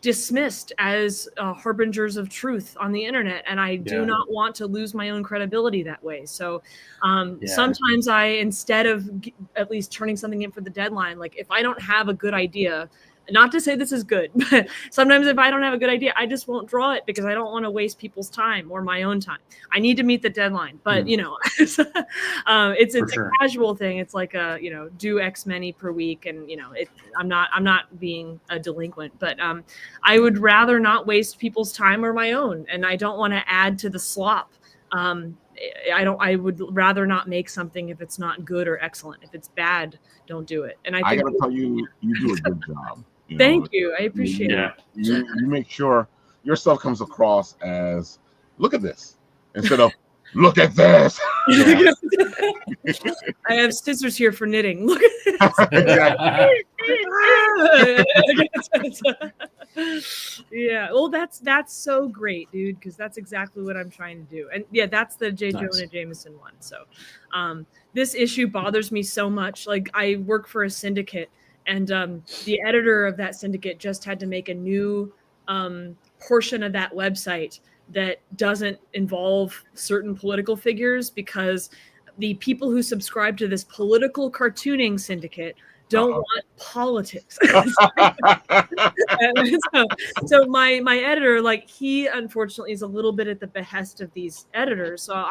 dismissed as harbingers of truth on the internet, and I do not want to lose my own credibility that way. So sometimes I, instead of at least turning something in for the deadline, like if I don't have a good idea, not to say this is good, but sometimes if I don't have a good idea, I just won't draw it because I don't want to waste people's time or my own time. I need to meet the deadline, but you know, it's a casual thing. It's like do X many per week, and you know, I'm not being a delinquent, but I would rather not waste people's time or my own, and I don't want to add to the slop. I would rather not make something if it's not good or excellent. If it's bad, don't do it. And I gotta tell you, you do a good job. Thank you. I appreciate it. You make sure your stuff comes across as, look at this, instead of look at this. I have scissors here for knitting. Look at this. Yeah, well, that's so great, dude, because that's exactly what I'm trying to do. And yeah, that's the J. Jonah Jameson one. So this issue bothers me so much. Like, I work for a syndicate, and the editor of that syndicate just had to make a new portion of that website that doesn't involve certain political figures, because the people who subscribe to this political cartooning syndicate don't want politics. so my editor, like, he unfortunately is a little bit at the behest of these editors. So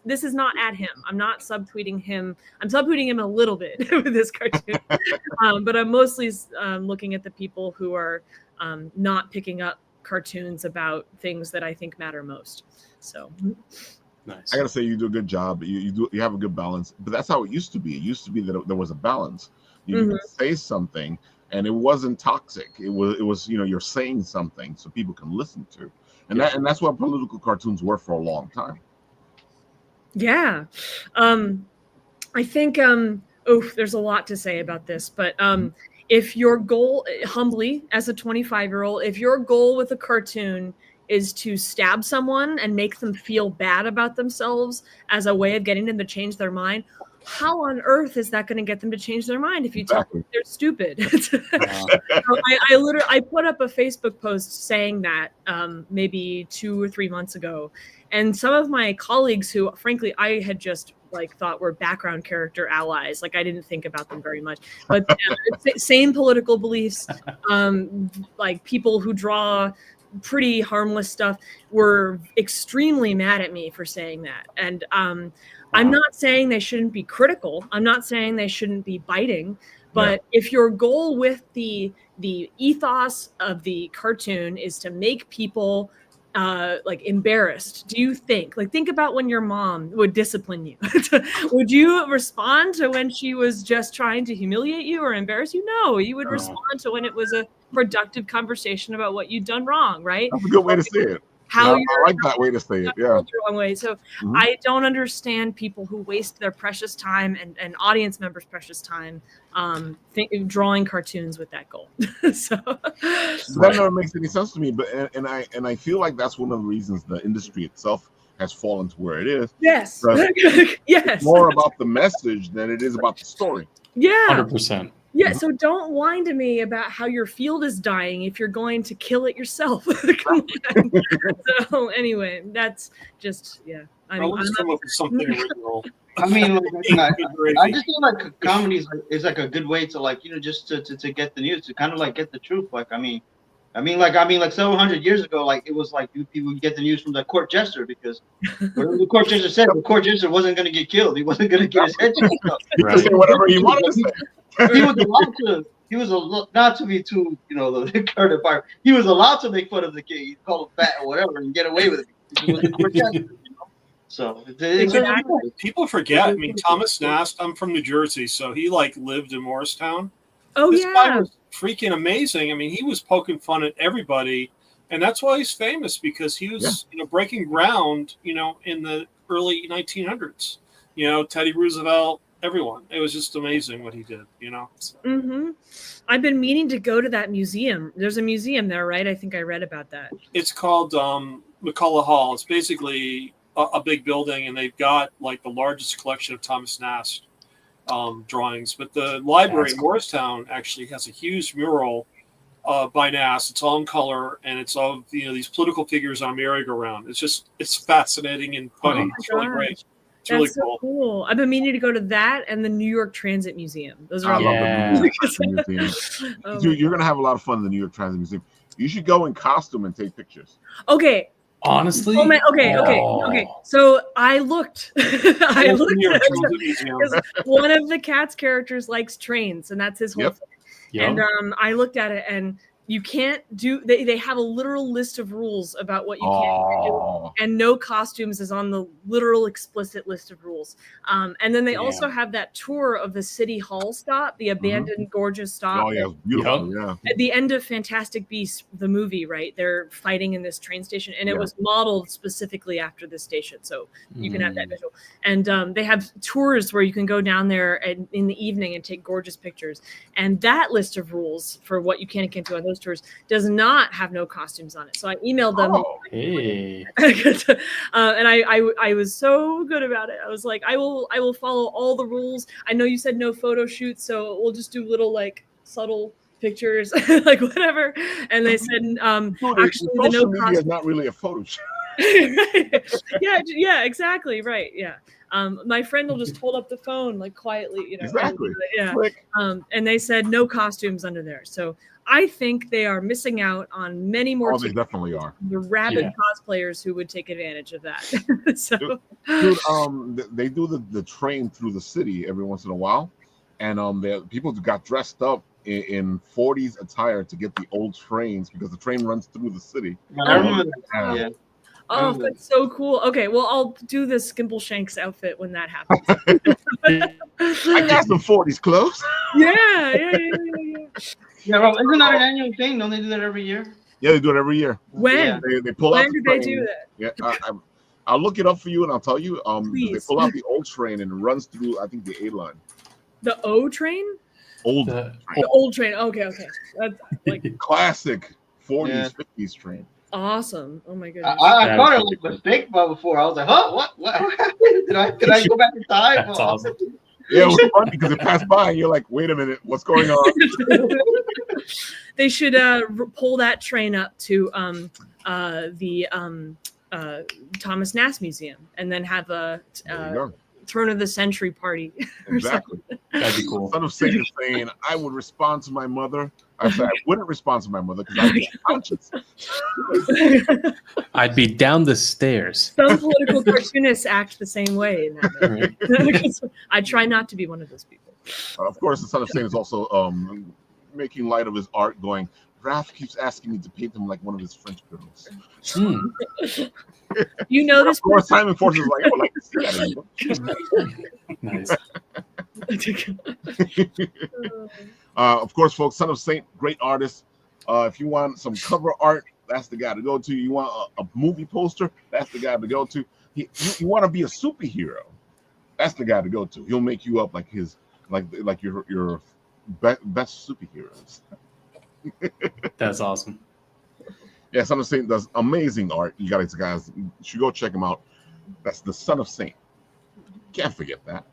this is not at him. I'm not subtweeting him. I'm subtweeting him a little bit with this cartoon. But I'm mostly looking at the people who are not picking up cartoons about things that I think matter most. So nice. I gotta say, you do a good job. You have a good balance, but that's how it used to be. It used to be that there was a balance. You could say something and it wasn't toxic. It was you're saying something so people can listen to, and that's what political cartoons were for a long time. Yeah, I think there's a lot to say about this, but if your goal, humbly, as a 25-year-old, if your goal with a cartoon is to stab someone and make them feel bad about themselves as a way of getting them to change their mind, how on earth is that going to get them to change their mind if you tell them they're stupid? I put up a Facebook post saying that maybe 2 or 3 months ago, and some of my colleagues who, frankly, I had just thought were background character allies, like I didn't think about them very much, but same political beliefs, like people who draw pretty harmless stuff, were extremely mad at me for saying that. And I'm not saying they shouldn't be critical. I'm not saying they shouldn't be biting. But if your goal with the ethos of the cartoon is to make people embarrassed, do you think about when your mom would discipline you? Would you respond to when she was just trying to humiliate you or embarrass you? No, you would respond to when it was a productive conversation about what you'd done wrong, right? That's a good way to say it. I like that way to say it. Yeah. The wrong way. So I don't understand people who waste their precious time and audience members' precious time drawing cartoons with that goal. So that never makes any sense to me. But and I feel like that's one of the reasons the industry itself has fallen to where it is. Yes. Yes. It's more about the message than it is about the story. Yeah. 100%. Yeah, so don't whine to me about how your field is dying if you're going to kill it yourself. So anyway, that's just let's come up with something original. I mean, I just feel like comedy is like a good way to just to get the news, to kind of get the truth. I mean, several hundred years ago, it was people would get the news from the court jester, because whatever the court jester said, the court jester wasn't going to get killed. He wasn't going to get his head chopped off. He could say whatever he wanted to say. He was allowed not to be too, the current environment. He was allowed to make fun of the king. He'd call him fat or whatever and get away with it. He was a court jester, So people forget. I mean, Thomas Nast. I'm from New Jersey, so he lived in Morristown. Oh, this guy was freaking amazing. I mean, he was poking fun at everybody, and that's why he's famous, because he was breaking ground. In the early 1900s. Teddy Roosevelt. Everyone. It was just amazing what he did. I've been meaning to go to that museum. There's a museum there, right? I think I read about that. It's called McCullough Hall. It's basically a big building, and they've got the largest collection of Thomas Nast drawings. But the library in Morristown actually has a huge mural by Nast. It's all in color, and it's all these political figures on merry-go-round. It's fascinating and funny. It's really great. It's really That's so cool. I've been meaning to go to that and the New York Transit Museum. Those are I all love the New York Transit Museum. Oh Dude, you're gonna have a lot of fun in the New York Transit Museum. You should go in costume and take pictures. Okay. Honestly, Oh man, okay. So I looked. I looked because one of the Cats characters likes trains, and that's his whole thing. Yep. And I looked at it, and you can't do. They have a literal list of rules about what you can't do, and no costumes is on the literal explicit list of rules. And then they also have that tour of the City Hall stop, the abandoned, gorgeous stop. Oh yeah, it's beautiful. Yeah. At the end of Fantastic Beasts, the movie, right? They're fighting in this train station, and it was modeled specifically after this station, so you can have that visual. And they have tours where you can go down there in the evening and take gorgeous pictures. And that list of rules for what you can and can't do on those tours does not have no costumes on it. So I emailed them. And I was so good about it. I was like, I will follow all the rules. I know you said no photo shoots, so we'll just do little like subtle pictures, like whatever. And they said, actually, the no media is not really a photo shoot. yeah, exactly, right, yeah. My friend will just hold up the phone like quietly, you know. Exactly. Yeah. And they said no costumes under there. So I think they are missing out on many more. Oh, they definitely are. The rabid cosplayers who would take advantage of that. So, dude, they do the train through the city every once in a while, and people got dressed up in 40s attire to get the old trains because the train runs through the city. I remember that. Yeah. Oh, that's so cool. Okay, well, I'll do the Skimbleshanks outfit when that happens. I got some 40s clothes. Yeah. Yeah, well, isn't that an annual thing? Don't they do that every year? Yeah, they do it every year. When? They pull out. When did they do that? Yeah, I'll look it up for you and I'll tell you. Please. They pull out the old train and it runs through, I think, the A line. The O train? The old train. Okay. That's like classic 40s, 50s train. Awesome. Oh my goodness. I thought it was a mistake before. I was like, huh? What happened? Did I go back in time? That's awesome. Yeah, it was funny because it passed by and you're like, wait a minute, what's going on? They should pull that train up to the Thomas Nast Museum and then have a turn of the century party. Exactly. That'd be cool. Son of Satan is saying, I would respond to my mother. I said I wouldn't respond to my mother because I'd be conscious. I'd be down the stairs. Some political cartoonists act the same way. In that I try not to be one of those people. Of course, the Son of Satan is also making light of his art, going, Raph keeps asking me to paint him like one of his French girls. You know this. Of course, Simon Force is like, I would like to see that. Nice. Of course, folks, Son of Saint, great artist. If you want some cover art, that's the guy to go to. You want a movie poster, that's the guy to go to. You want to be a superhero, that's the guy to go to. He'll make you up like your best superheroes. That's awesome. Yeah, Son of Saint does amazing art. You guys should go check him out. That's the Son of Saint. Can't forget that.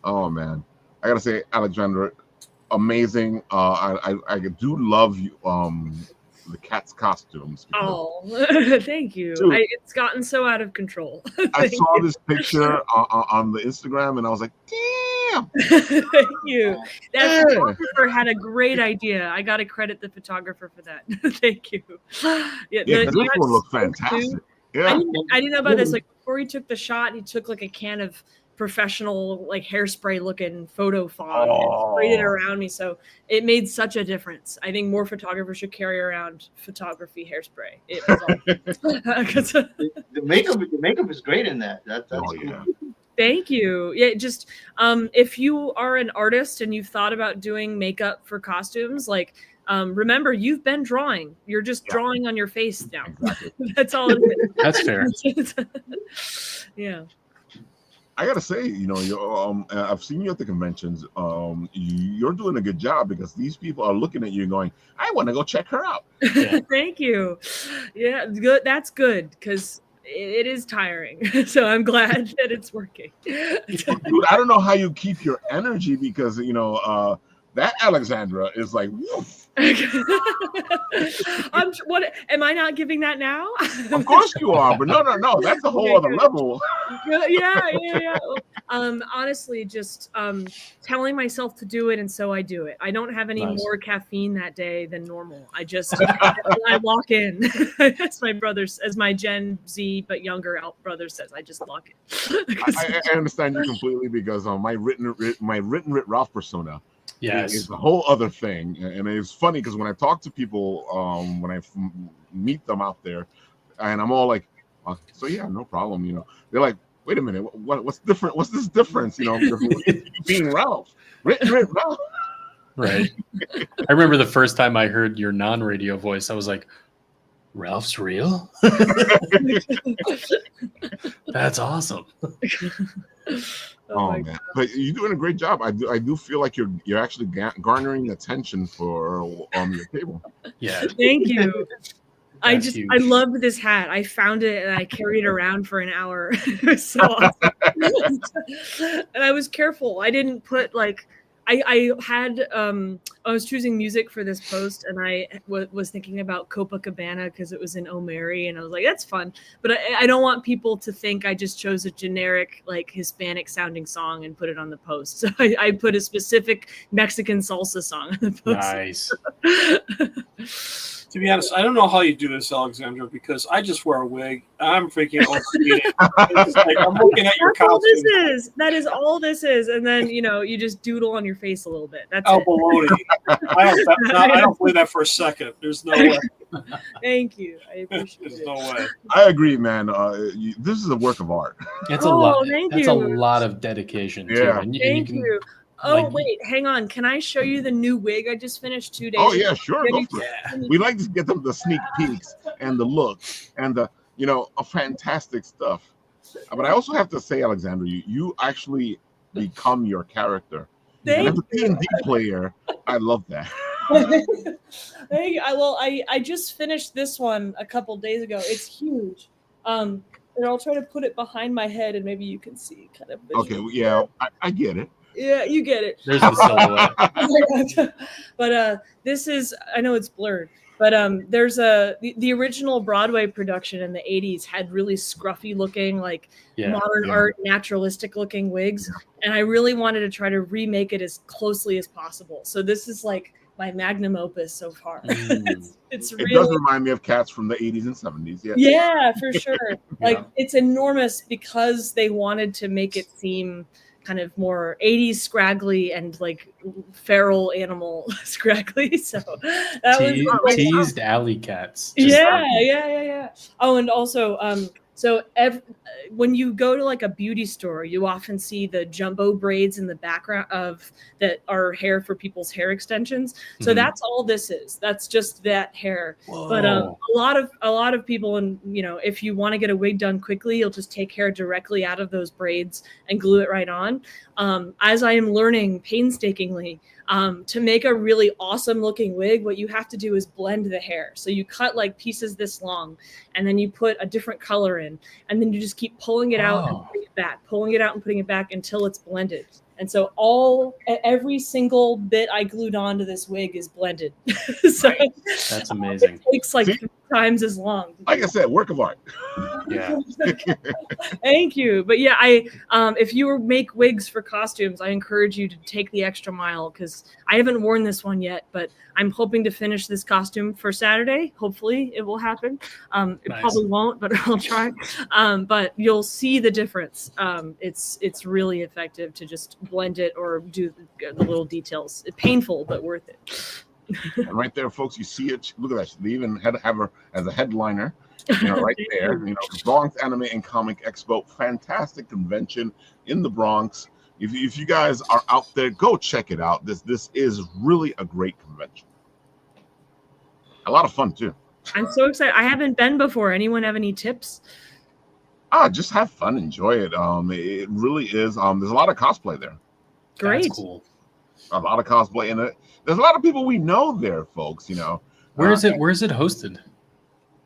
Oh man, I gotta say, Alexandra, amazing. I do love you. The Cat's costumes. Oh, thank you. Dude, it's gotten so out of control. I saw this picture on the Instagram and I was like, damn. Thank you. That photographer had a great idea. I got to credit the photographer for that. Thank you. Yeah, this one looked fantastic. Yeah. I didn't know about this. Like before he took the shot, he took like a can of professional like hairspray looking photo fog and sprayed it around me, so it made such a difference. I think more photographers should carry around photography hairspray. It was the makeup is great in that. That's cool. Thank you. Yeah, just if you are an artist and you've thought about doing makeup for costumes, like remember, you've been drawing. You're just drawing on your face now. Exactly. That's all it is. That's fair. Yeah. I gotta say, I've seen you at the conventions. You're doing a good job because these people are looking at you and going, "I want to go check her out." Yeah. Thank you. Yeah, good. That's good because it is tiring. So I'm glad that it's working. Dude, I don't know how you keep your energy because That Alexandra is like, woof. What am I not giving that now? Of course you are, but no. That's a whole other level. Yeah. Honestly, just telling myself to do it, and so I do it. I don't have any more caffeine that day than normal. I just I lock in, as my Gen Z but younger brother says. I just lock in. I understand you completely because my written writ Ralph persona. Yes, it's a whole other thing, and it's funny because when I talk to people, when I meet them out there, and I'm all like, "So yeah, no problem," you know. They're like, "Wait a minute, what's different? What's this difference?" You know, you being Ralph, written Ralph. Right. I remember the first time I heard your non-radio voice, I was like, "Ralph's real? That's awesome." Oh man, but you're doing a great job. I do feel like you're actually garnering attention for your table. Yeah. Thank you. That's huge. I loved this hat. I found it and I carried it around for an hour. It was so awesome. And I was careful. I didn't put like I was choosing music for this post, and I was thinking about Copacabana because it was in O'Mary, and I was like, that's fun. But I don't want people to think I just chose a generic like Hispanic sounding song and put it on the post. So I put a specific Mexican salsa song on the post. Nice. To be honest, I don't know how you do this, Alexandra, because I just wear a wig. I'm freaking OCD. Like, I'm looking at your costume. That is all this is. And then, you just doodle on your face a little bit. That's it. Baloney. I don't believe that for a second. There's no way. Thank you. I appreciate There's it. no way. I agree, man. This is a work of art. It's a lot. That's a lot of dedication. Yeah. Too. Thank you. Oh, wait, hang on. Can I show you the new wig I just finished 2 days ago? Oh, yeah, sure. Go for it. We like to get them the sneak peeks and the look and the, fantastic stuff. But I also have to say, Alexandra, you actually become your character. And as a D&D player, I love that. Thank you. I just finished this one a couple days ago. It's huge. And I'll try to put it behind my head and maybe you can see kind of visually. Okay, yeah, I get it. Yeah, you get it. There's the silhouette. But this is, I know it's blurred, but there's the original Broadway production in the 80s had really scruffy looking, like modern art, naturalistic looking wigs. And I really wanted to try to remake it as closely as possible. So this is like my magnum opus so far. It's really, it does remind me of cats from the 80s and 70s. Yeah, for sure. Like it's enormous because they wanted to make it seem kind of more 80s scraggly and like feral animal scraggly. So that was teased alley cats. Yeah. Oh, and also so when you go to like a beauty store, you often see the jumbo braids in the background that are hair for people's hair extensions. So that's all this is. That's just that hair. Whoa. But a lot of people, and if you want to get a wig done quickly, you'll just take hair directly out of those braids and glue it right on. As I am learning painstakingly, to make a really awesome looking wig, what you have to do is blend the hair. So you cut like pieces this long, and then you put a different color in, and then you just keep pulling it out and putting it back, pulling it out and putting it back until it's blended. And so every single bit I glued onto this wig is blended. So that's amazing. It takes like 3 times as long. Like I said, work of art. Yeah. Thank you. But yeah, if you make wigs for costumes, I encourage you to take the extra mile because I haven't worn this one yet, but I'm hoping to finish this costume for Saturday. Hopefully it will happen. It probably won't, but I'll try. But you'll see the difference. It's really effective to just blend it or do the little details. It's painful, but worth it. And right there, folks, you see it. Look at that. They even have her as a headliner. Right there. Bronx Anime and Comic Expo, fantastic convention in the Bronx. If you guys are out there, go check it out. This is really a great convention. A lot of fun too. I'm so excited. I haven't been before. Anyone have any tips? Just have fun, enjoy it. It really is. There's a lot of cosplay there. Great. That's cool. A lot of cosplay in it. There's a lot of people we know there, folks. Where is it? Where is it hosted?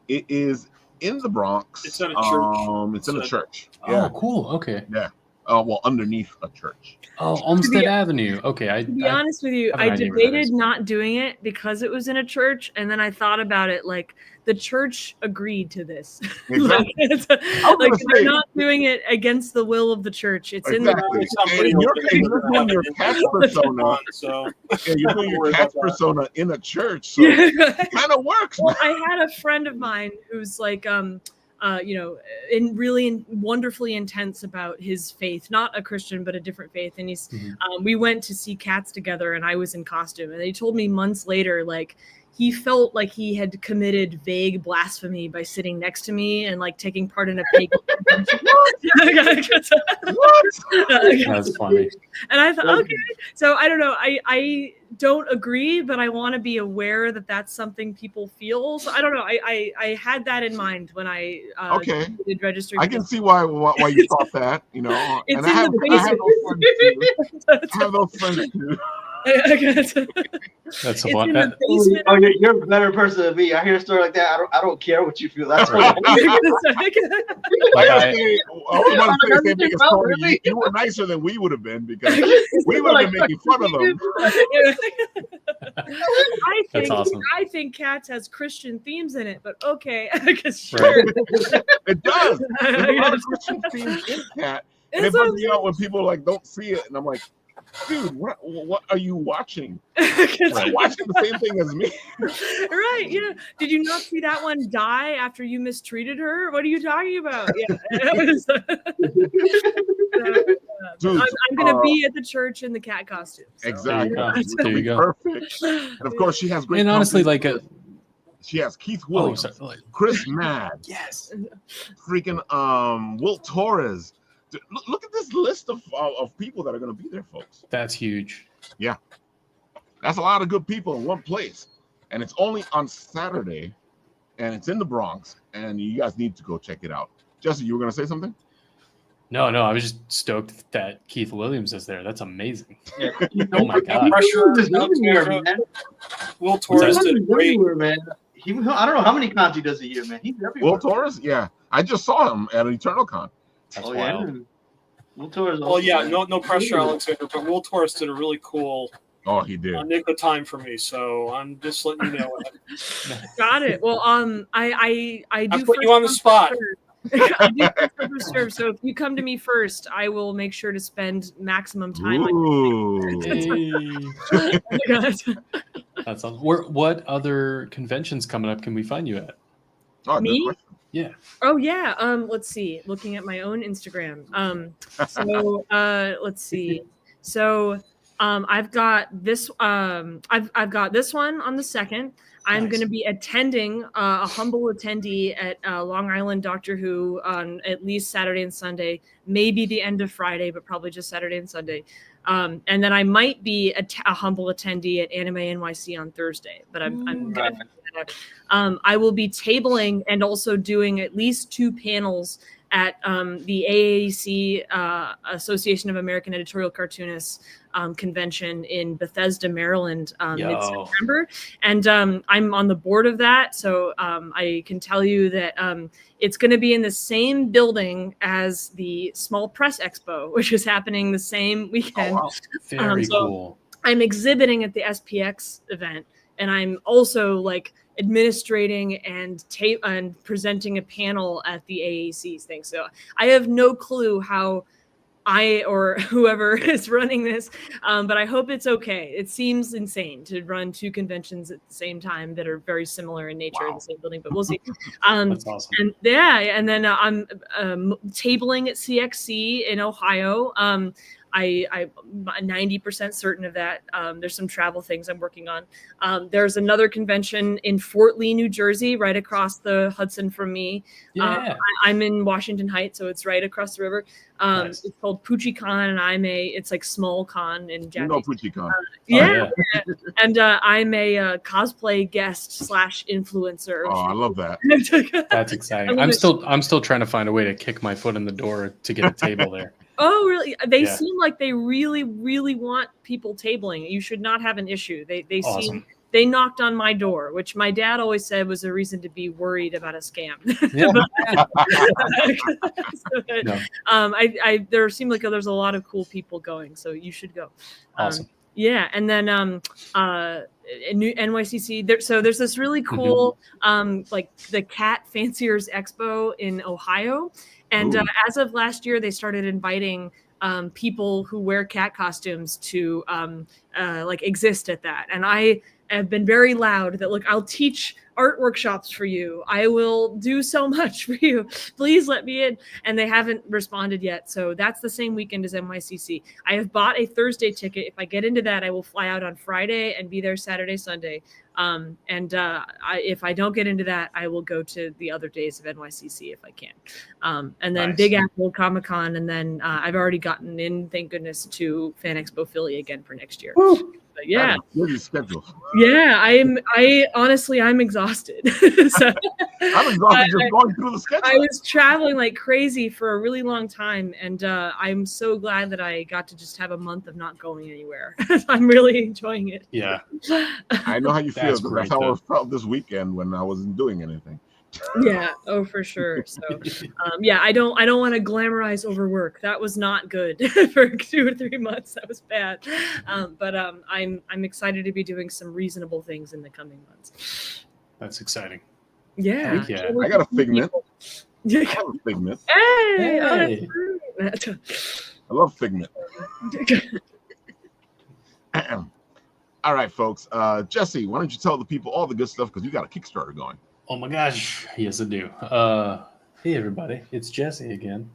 It is in the Bronx. It's in a church. It's in a church. Oh, cool. Okay. Yeah. well, underneath a church. Oh, Olmsted Avenue. Okay, to be honest with you, have an I idea where that debated is. not doing it because it was in a church, and then I thought about it. Like the church agreed to this. Exactly. like they're not doing it against the will of the church. It's Exactly. And in your case, you're doing your cat persona. So yeah, you're doing your cat persona in a church, so it kind of works. Well, I had a friend of mine who's like, wonderfully intense about his faith, not a Christian, but a different faith. And he's, we went to see Cats together, and I was in costume. And he told me months later, like, he felt like he had committed vague blasphemy by sitting next to me and like taking part in a pagan convention. That's funny. And I thought, okay, so I don't know. I don't agree, but I want to be aware that that's something people feel. So I don't know. I had that in mind when I did registry. I can see why you thought that. You know, it's and in I have those friends too. That's a one. Oh, you're a better person than me. I hear a story like that. I don't care what you feel. That's right. You were nicer than we would have been because we would have been making fun of them. That's awesome. I think Cats has Christian themes in it, but okay, I guess sure. Right. It does. There's a lot of Christian themes in Cat, and it bugs me out when people like don't see it, and I'm like, dude, what are you watching? You're watching the same thing as me. Right. Yeah. Did you not see that one die after you mistreated her? What are you talking about? Yeah. Dude, I'm going to be at the church in the cat costume. So. Exactly. There you go. Perfect. And of course, she has great. And honestly, she has Keith Williams, Chris Mad, yes, freaking Will Torres. Look at this list of people that are going to be there, folks. That's huge. Yeah. That's a lot of good people in one place. And it's only on Saturday, and it's in the Bronx, and you guys need to go check it out. Jesse, you were going to say something? No, I was just stoked that Keith Williams is there. That's amazing. Yeah. Oh my God. Will Torres did great. Man. I don't know how many cons he does a year, man. He's everywhere. Will Torres? Yeah. I just saw him at Eternal Con. That's wild. Yeah. Will Torres. Well, yeah, no pressure, Alexander, but Will Torres did a really cool he did. nick of time for me, so I'm just letting you know. Got it. Well, I do put you on the spot. I do serve. So if you come to me first, I will make sure to spend maximum time on you. That's awesome. What other conventions coming up can we find you at? Oh, me? Yeah. Oh yeah. Let's see. Looking at my own Instagram. Let's see. So I've got this. I've got this one on the 2nd. I'm going to be attending a humble attendee at Long Island Doctor Who on at least Saturday and Sunday, maybe the end of Friday, but probably just Saturday and Sunday. And then I might be a humble attendee at Anime NYC on Thursday, but I'm gonna I will be tabling and also doing at least 2 panels at the AAC Association of American Editorial Cartoonists convention in Bethesda, Maryland, mid-September. And I'm on the board of that. So I can tell you that it's going to be in the same building as the Small Press Expo, which is happening the same weekend. Oh, wow. Very cool. I'm exhibiting at the SPX event, and I'm also like administrating and presenting a panel at the AAC's thing. So I have no clue how I or whoever is running this, but I hope it's okay. It seems insane to run 2 conventions at the same time that are very similar in nature in the same building, but we'll see. That's awesome. And and then I'm tabling at CXC in Ohio. I'm 90% certain of that. There's some travel things I'm working on. There's another convention in Fort Lee, New Jersey, right across the Hudson from me. Yeah. I'm in Washington Heights, so it's right across the river. Nice. It's called PucciCon, and it's like small con in Japanese. PucciCon. Yeah. And I'm a cosplay guest / influencer. Oh, I love that. That's exciting. I'm still trying to find a way to kick my foot in the door to get a table there. Oh, really? They seem like they really, really want people tabling. You should not have an issue. They awesome. they knocked on my door, which my dad always said was a reason to be worried about a scam. Yeah. There seemed like there's a lot of cool people going, so you should go. Awesome. Yeah, and then new NYCC. So there's this really cool like the Cat Fanciers Expo in Ohio, and as of last year, they started inviting people who wear cat costumes to like exist at that. And I have been very loud that, look, I'll teach art workshops for you. I will do so much for you. Please let me in. And they haven't responded yet. So that's the same weekend as NYCC. I have bought a Thursday ticket. If I get into that, I will fly out on Friday and be there Saturday, Sunday. If I don't get into that, I will go to the other days of NYCC if I can. And then Big Apple Comic Con. And then I've already gotten in, thank goodness, to Fan Expo Philly again for next year. But yeah. Yeah, I honestly, I'm exhausted. So, I'm exhausted just going through the schedule. I was traveling like crazy for a really long time, and I'm so glad that I got to just have a month of not going anywhere. I'm really enjoying it. Yeah. I know how you feel. That's how I felt this weekend when I wasn't doing anything. Yeah, oh for sure. So yeah, I don't want to glamorize overwork. That was not good for 2 or 3 months. That was bad. But I'm excited to be doing some reasonable things in the coming months. That's exciting. Yeah. I got a Figment. I have a Figment. Hey! I love Figment. All right, folks. Jesse, why don't you tell the people all the good stuff, because you got a Kickstarter going. Oh my gosh, yes I do. Hey everybody, it's Jesse again.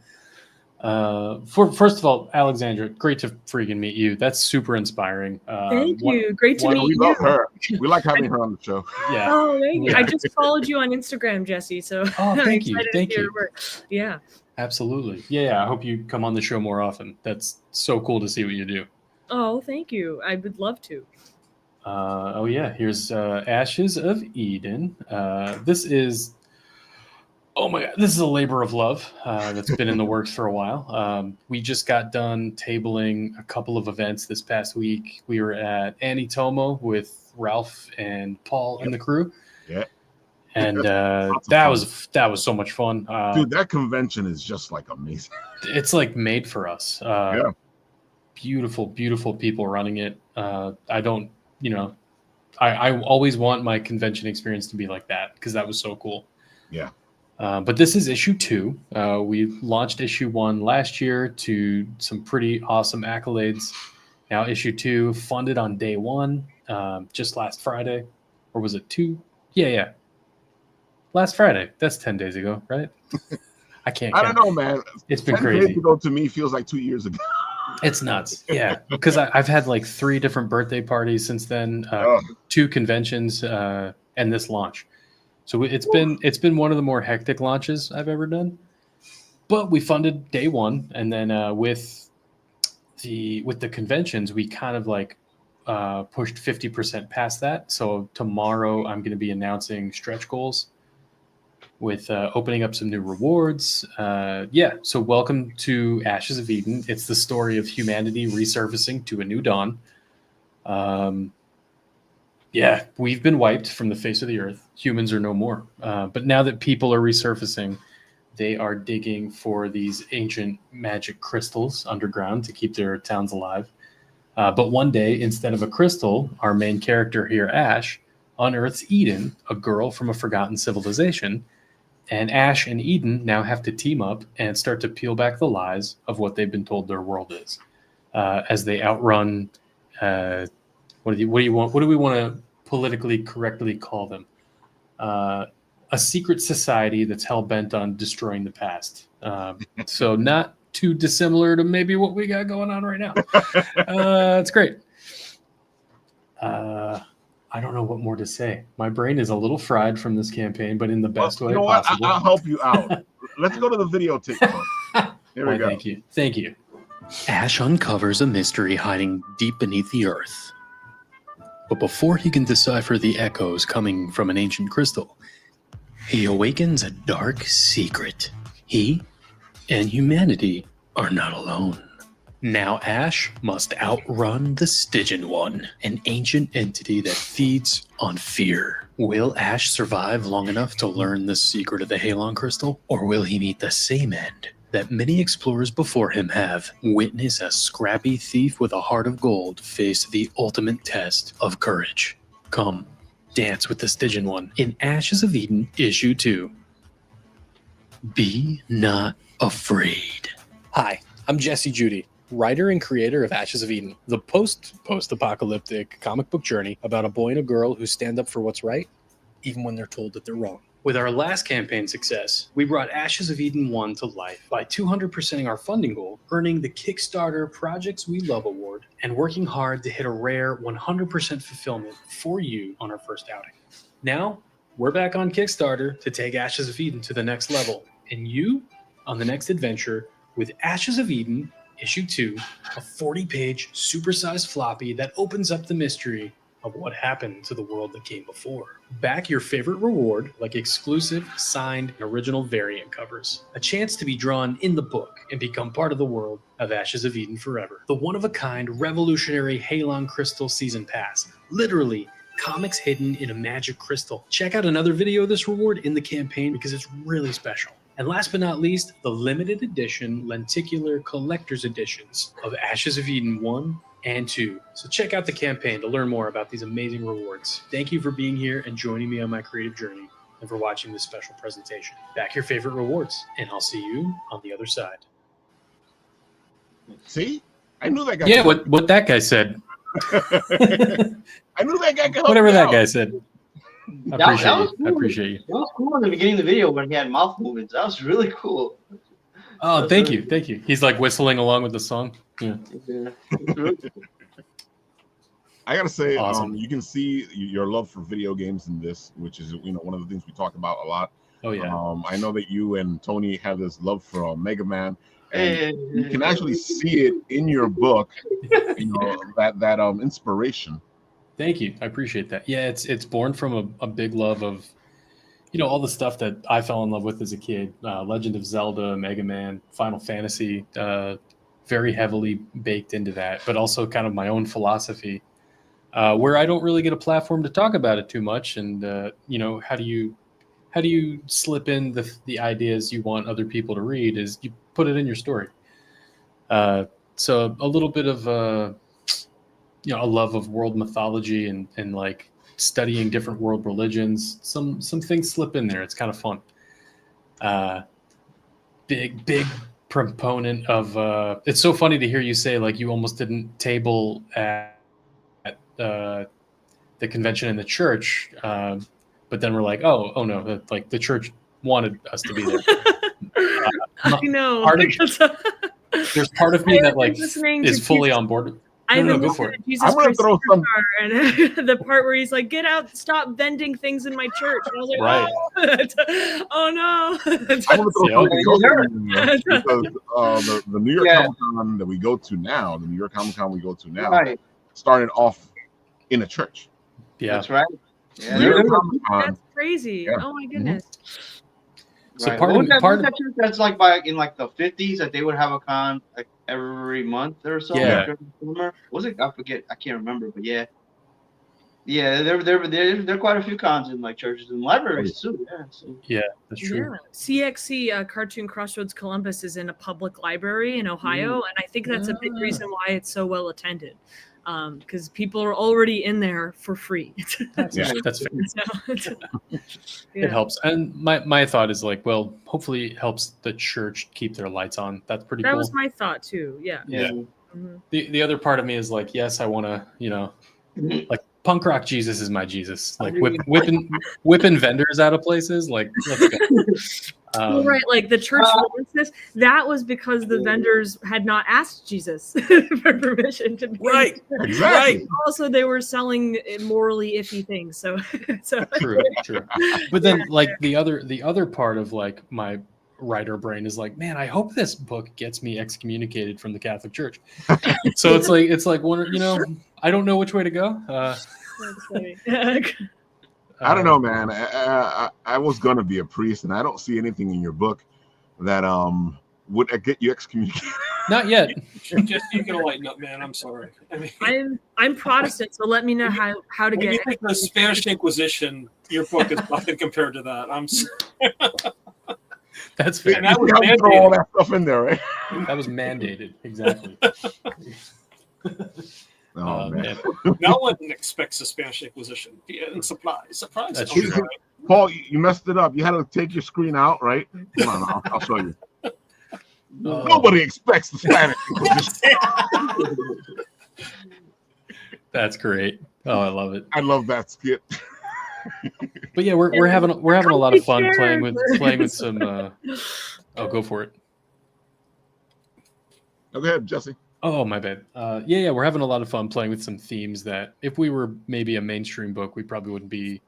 First of all, Alexandra, great to freaking meet you. That's super inspiring. Thank you. Great to meet you. We love her. We like having her on the show. Yeah. Oh, thank you. I just followed you on Instagram, Jesse. So thank you. Thank you. Yeah. Absolutely. Yeah. I hope you come on the show more often. That's so cool to see what you do. Oh, thank you. I would love to. Here's Ashes of Eden. This is a labor of love that's been in the works for a while. We just got done tabling a couple of events this past week. We were at Anitomo with Ralph and Paul and the crew. Yeah. And that was so much fun. Dude, that convention is just like amazing. It's like made for us. Beautiful, beautiful people running it. I always want my convention experience to be like that, because that was so cool. Yeah. But this is issue 2. We launched issue 1 last year to some pretty awesome accolades. Now issue 2 funded on day 1, just last Friday. Or was it 2? Yeah. Last Friday. That's 10 days ago, right? I can't count. I don't know, man. It's been 10 crazy. days ago to me feels like 2 years ago. It's nuts. Yeah. Because I've had like 3 different birthday parties since then, 2 conventions, and this launch. So it's been one of the more hectic launches I've ever done. But we funded day 1, and then with the conventions, we kind of like pushed 50% past that. So tomorrow I'm going to be announcing stretch goals with opening up some new rewards. So welcome to Ashes of Eden. It's the story of humanity resurfacing to a new dawn. We've been wiped from the face of the earth. Humans are no more. But now that people are resurfacing, they are digging for these ancient magic crystals underground to keep their towns alive. But one day, instead of a crystal, our main character here, Ash, unearths Eden, a girl from a forgotten civilization. And Ash and Eden now have to team up and start to peel back the lies of what they've been told their world is, as they outrun. What do we want to politically correctly call them? A secret society that's hell bent on destroying the past. So not too dissimilar to maybe what we got going on right now. It's great. I don't know what more to say. My brain is a little fried from this campaign, but in the best way possible. I'll help you out. Let's go to the videotape. Here we go. Thank you. Ash uncovers a mystery hiding deep beneath the earth. But before he can decipher the echoes coming from an ancient crystal, he awakens a dark secret. He and humanity are not alone. Now Ash must outrun the Stygian One, an ancient entity that feeds on fear. Will Ash survive long enough to learn the secret of the Halon Crystal, or will he meet the same end that many explorers before him have? Witness a scrappy thief with a heart of gold face the ultimate test of courage. Come, dance with the Stygian One in Ashes of Eden, Issue 2. Be not afraid. Hi, I'm Jesse Judy, writer and creator of Ashes of Eden, the post-apocalyptic comic book journey about a boy and a girl who stand up for what's right, even when they're told that they're wrong. With our last campaign success, we brought Ashes of Eden 1 to life by 200%ing our funding goal, earning the Kickstarter Projects We Love Award, and working hard to hit a rare 100% fulfillment for you on our first outing. Now, we're back on Kickstarter to take Ashes of Eden to the next level, and you on the next adventure with Ashes of Eden Issue 2, a 40-page supersized floppy that opens up the mystery of what happened to the world that came before. Back your favorite reward, like exclusive, signed, and original variant covers. A chance to be drawn in the book and become part of the world of Ashes of Eden forever. The one-of-a-kind revolutionary Halon Crystal Season Pass. Literally, comics hidden in a magic crystal. Check out another video of this reward in the campaign because it's really special. And last but not least, the limited edition lenticular collector's editions of Ashes of Eden 1 and 2. So check out the campaign to learn more about these amazing rewards. Thank you for being here and joining me on my creative journey, and for watching this special presentation. Back your favorite rewards, and I'll see you on the other side. See? I knew that guy. Yeah, what that guy said. I knew that guy could help Whatever me that out. guy said. I appreciate you. Cool. I appreciate you. It was cool in the beginning of the video when he had mouth movements. That was really cool. Oh, thank you. Thank you. He's like whistling along with the song. Yeah. I gotta say, Awesome. you can see your love for video games in this, which is one of the things we talk about a lot. Oh yeah. I know that you and Tony have this love for Mega Man, and you can actually see it in your book. That inspiration. Thank you. I appreciate that. Yeah, it's born from a big love of, all the stuff that I fell in love with as a kid. Legend of Zelda, Mega Man, Final Fantasy, very heavily baked into that, but also kind of my own philosophy, where I don't really get a platform to talk about it too much. And how do you slip in the ideas you want other people to read is you put it in your story. So a little bit of a love of world mythology and like studying different world religions. Some things slip in there. It's kind of fun. Big proponent of. It's so funny to hear you say like you almost didn't table at the convention in the church, but then we're like, oh no, like the church wanted us to be there. I know. There's part of me that like is fully on board. No, go for it. I'm gonna throw some. And the part where he's like, "Get out! Stop vending things in my church." And I was like, right. "Oh no!" I'm gonna throw something because the New York Comic Con that we go to now, the New York Comic Con we go to now, started off in a church. Yeah, that's right. Yeah, that's crazy. Yeah. Oh my goodness. So part of that's like in the 50s that they would have a con like every month or so. Yeah. Was it? I forget. I can't remember. But yeah. There are quite a few cons in like churches and libraries too. Yeah. So. Yeah, that's true. Yeah. CXC Cartoon Crossroads Columbus is in a public library in Ohio, and I think that's a big reason why it's so well attended. Because people are already in there for free. That's fair. It helps. And my thought is like, well, hopefully it helps the church keep their lights on. That's pretty cool. That was my thought too. Yeah. Mm-hmm. The other part of me is like, yes, I want to, like punk rock Jesus is my Jesus. Like whipping vendors out of places. Like, let's go. Right, like the church this. That was because the vendors had not asked Jesus for permission to be right. Exactly. Also, they were selling morally iffy things. So true. But then, like the other part of like my writer brain is like, man, I hope this book gets me excommunicated from the Catholic Church. So it's like one, I don't know which way to go. I don't know, man. I was gonna be a priest, and I don't see anything in your book that would that get you excommunicated? Not yet. Just you can lighten up, man. I'm sorry. I mean, I'm Protestant, so let me know how to when get you think the Spanish Inquisition, your book is nothing compared to that. That's fair. And that was You throw all that stuff in there, right? That was mandated. Exactly. Oh, man. No one expects the Spanish Inquisition. Surprise. That's true. Paul, you messed it up. You had to take your screen out, right? Come on, I'll show you. Nobody expects the Spanish Inquisition. That's great. Oh, I love it. I love that skit. But yeah, we're having a lot of fun playing with some. Oh, go for it. Go ahead, Jesse. Oh, my bad. Yeah, we're having a lot of fun playing with some themes that if we were maybe a mainstream book, we probably wouldn't be,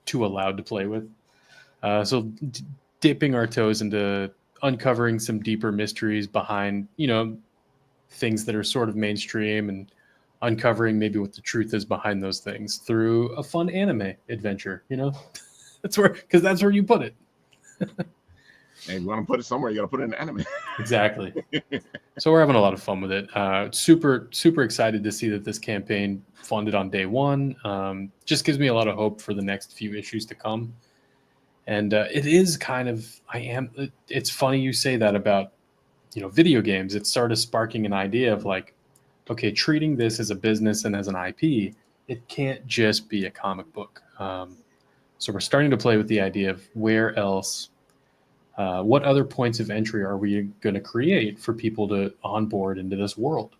too allowed to play with. So dipping our toes into uncovering some deeper mysteries behind, things that are sort of mainstream and uncovering maybe what the truth is behind those things through a fun anime adventure, That's where you put it. Hey, you want to put it somewhere, you got to put it in anime. Exactly. So we're having a lot of fun with it. Super, super excited to see that this campaign funded on day one. Just gives me a lot of hope for the next few issues to come. And it is kind of, it's funny you say that about, video games. It started sparking an idea of like, okay, treating this as a business and as an IP, it can't just be a comic book. So we're starting to play with the idea of where else, what other points of entry are we going to create for people to onboard into this world?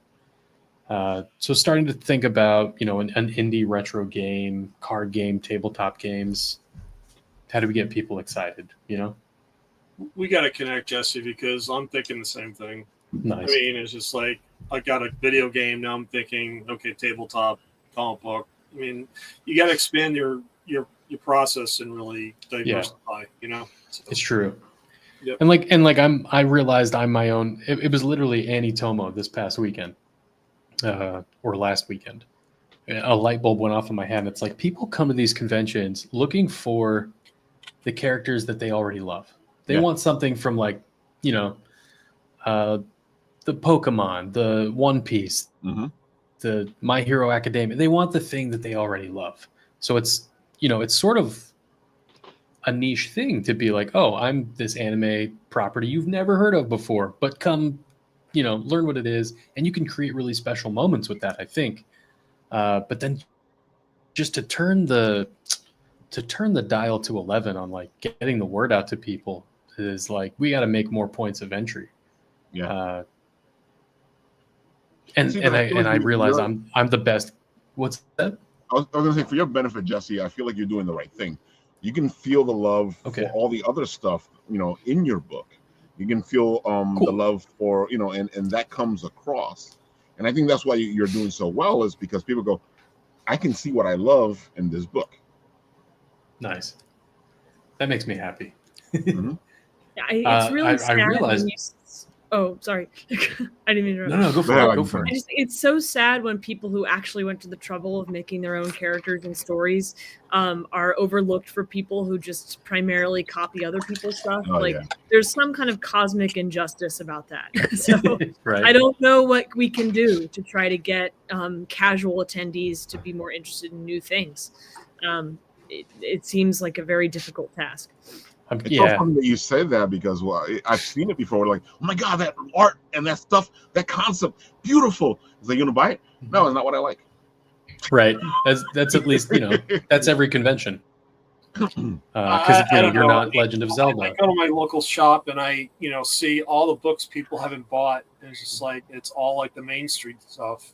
So starting to think about, an indie retro game, card game, tabletop games. How do we get people excited, We got to connect, Jesse, because I'm thinking the same thing. Nice. I mean, it's just like I got a video game. Now I'm thinking, okay, tabletop, comic book. I mean, you got to expand your process and really diversify. So, it's true. Yep. And I realized I'm my own. It was literally Annie Tomo this past weekend, or last weekend. A light bulb went off in my head. It's like people come to these conventions looking for the characters that they already love. They want something from the Pokemon, the One Piece, the My Hero Academia. They want the thing that they already love. So it's sort of a niche thing to be like, oh, I'm this anime property you've never heard of before, but come, learn what it is, and you can create really special moments with that, I think. But then just to turn the dial to 11 on like getting the word out to people is like, we got to make more points of entry. Yeah. And I realize I'm the best. What's that? I was going to say, for your benefit, Jesse, I feel like you're doing the right thing. You can feel the love for all the other stuff, in your book. You can feel the love for, and that comes across. And I think that's why you're doing so well, is because people go, I can see what I love in this book. Nice. That makes me happy. Mm-hmm. It's really sad. I realized. Oh, sorry. I didn't mean to interrupt. No, go for it. Go for it. It's so sad when people who actually went to the trouble of making their own characters and stories are overlooked for people who just primarily copy other people's stuff. There's some kind of cosmic injustice about that. So right. I don't know what we can do to try to get casual attendees to be more interested in new things. It seems like a very difficult task. It's so funny that you say that, because I've seen it before. Like, oh my God, that art and that stuff, that concept, beautiful. Is like, you gonna buy it? No, it's not what I like. Right. That's at least that's every convention. Because you're not Legend of Zelda. I go to my local shop and I see all the books people haven't bought. And it's just like it's all like the mainstream stuff.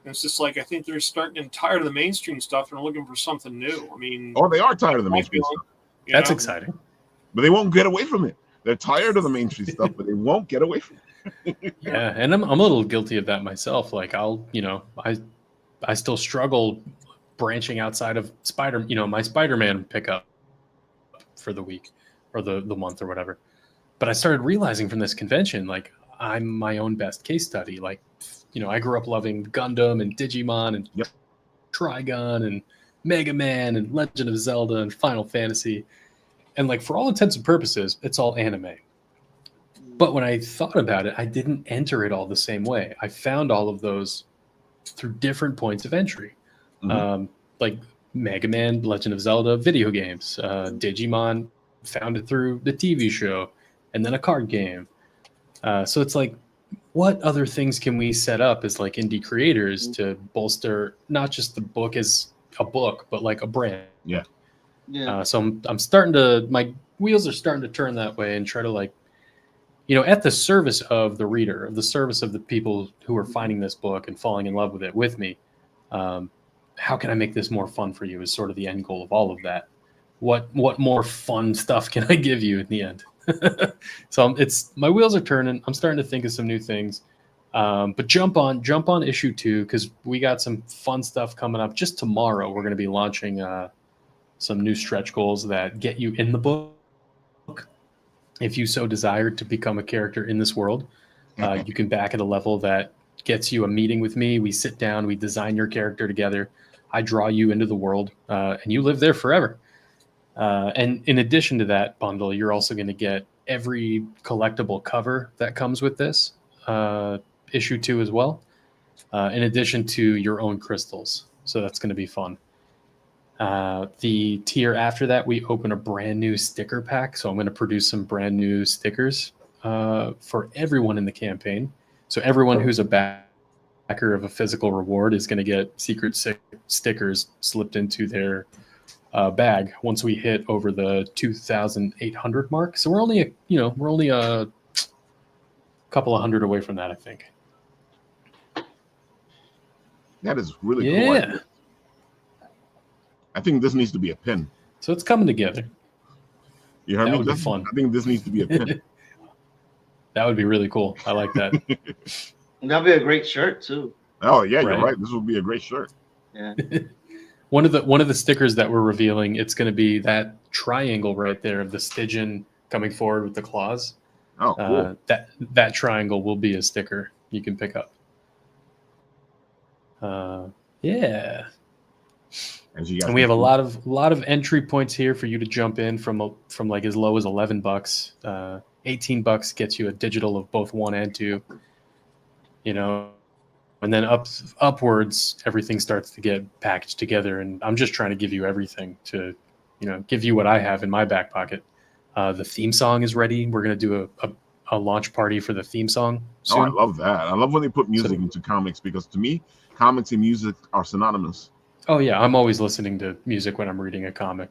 And it's just like I think they're starting to get tired of the mainstream stuff and are looking for something new. I mean, they are tired of the mainstream stuff. That's exciting. But they won't get away from it. They're tired of the mainstream stuff, but they won't get away from it. Yeah, and I'm a little guilty of that myself. Like I still struggle branching outside of my Spider-Man pickup for the week or the month or whatever. But I started realizing from this convention, like I'm my own best case study. Like, I grew up loving Gundam and Digimon and Trigun and Mega Man and Legend of Zelda and Final Fantasy. And like for all intents and purposes, it's all anime. But when I thought about it, I didn't enter it all the same way. I found all of those through different points of entry, like Mega Man, Legend of Zelda, video games, Digimon, found it through the TV show, and then a card game. So it's like, what other things can we set up as like indie creators to bolster not just the book as a book, but like a brand? Yeah. So I'm starting to, my wheels are starting to turn that way and try to like, at the service of the reader, of the service of the people who are finding this book and falling in love with it with me. How can I make this more fun for you is sort of the end goal of all of that. What more fun stuff can I give you in the end? So my wheels are turning. I'm starting to think of some new things. But jump on issue 2 because we got some fun stuff coming up. Just tomorrow, we're going to be launching some new stretch goals that get you in the book. If you so desire to become a character in this world, you can back at a level that gets you a meeting with me. We sit down, we design your character together. I draw you into the world, and you live there forever. And in addition to that bundle, you're also going to get every collectible cover that comes with this issue 2 as well, in addition to your own crystals. So that's going to be fun. The tier after that, we open a brand new sticker pack. So I'm going to produce some brand new stickers for everyone in the campaign. So everyone who's a backer of a physical reward is going to get secret stickers slipped into their bag once we hit over the 2,800 mark. So we're only a couple of hundred away from that, I think. That is really cool. Yeah. I think this needs to be a pin. So it's coming together. You heard that me? Would be fun. I think this needs to be a pin. That would be really cool. I like that. That'd be a great shirt too. Oh yeah, you're right. This would be a great shirt. Yeah. One of the stickers that we're revealing, it's going to be that triangle right there of the Stygian coming forward with the claws. Oh, cool. That triangle will be a sticker you can pick up. Yeah. And we have a lot of entry points here for you to jump in from like as low as $11. $18 gets you a digital of both 1 and 2. And then upwards, everything starts to get packaged together. And I'm just trying to give you everything to, give you what I have in my back pocket. The theme song is ready. We're going to do a launch party for the theme song soon. Oh, I love that. I love when they put music into comics because to me, comics and music are synonymous. Oh yeah, I'm always listening to music when I'm reading a comic.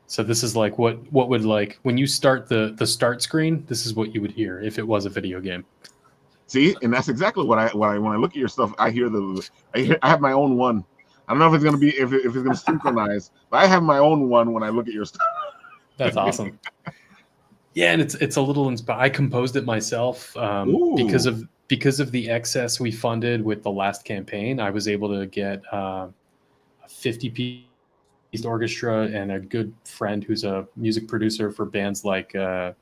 So this is like what would like when you start the start screen, this is what you would hear if it was a video game. See, and that's exactly what I when I look at your stuff, I have my own one. I don't know if it's gonna be if it's gonna synchronize, but I have my own one when I look at your stuff. That's awesome. Yeah, and it's a little inspired. I composed it myself because of the excess we funded with the last campaign. I was able to get a 50-piece orchestra and a good friend who's a music producer for bands like oh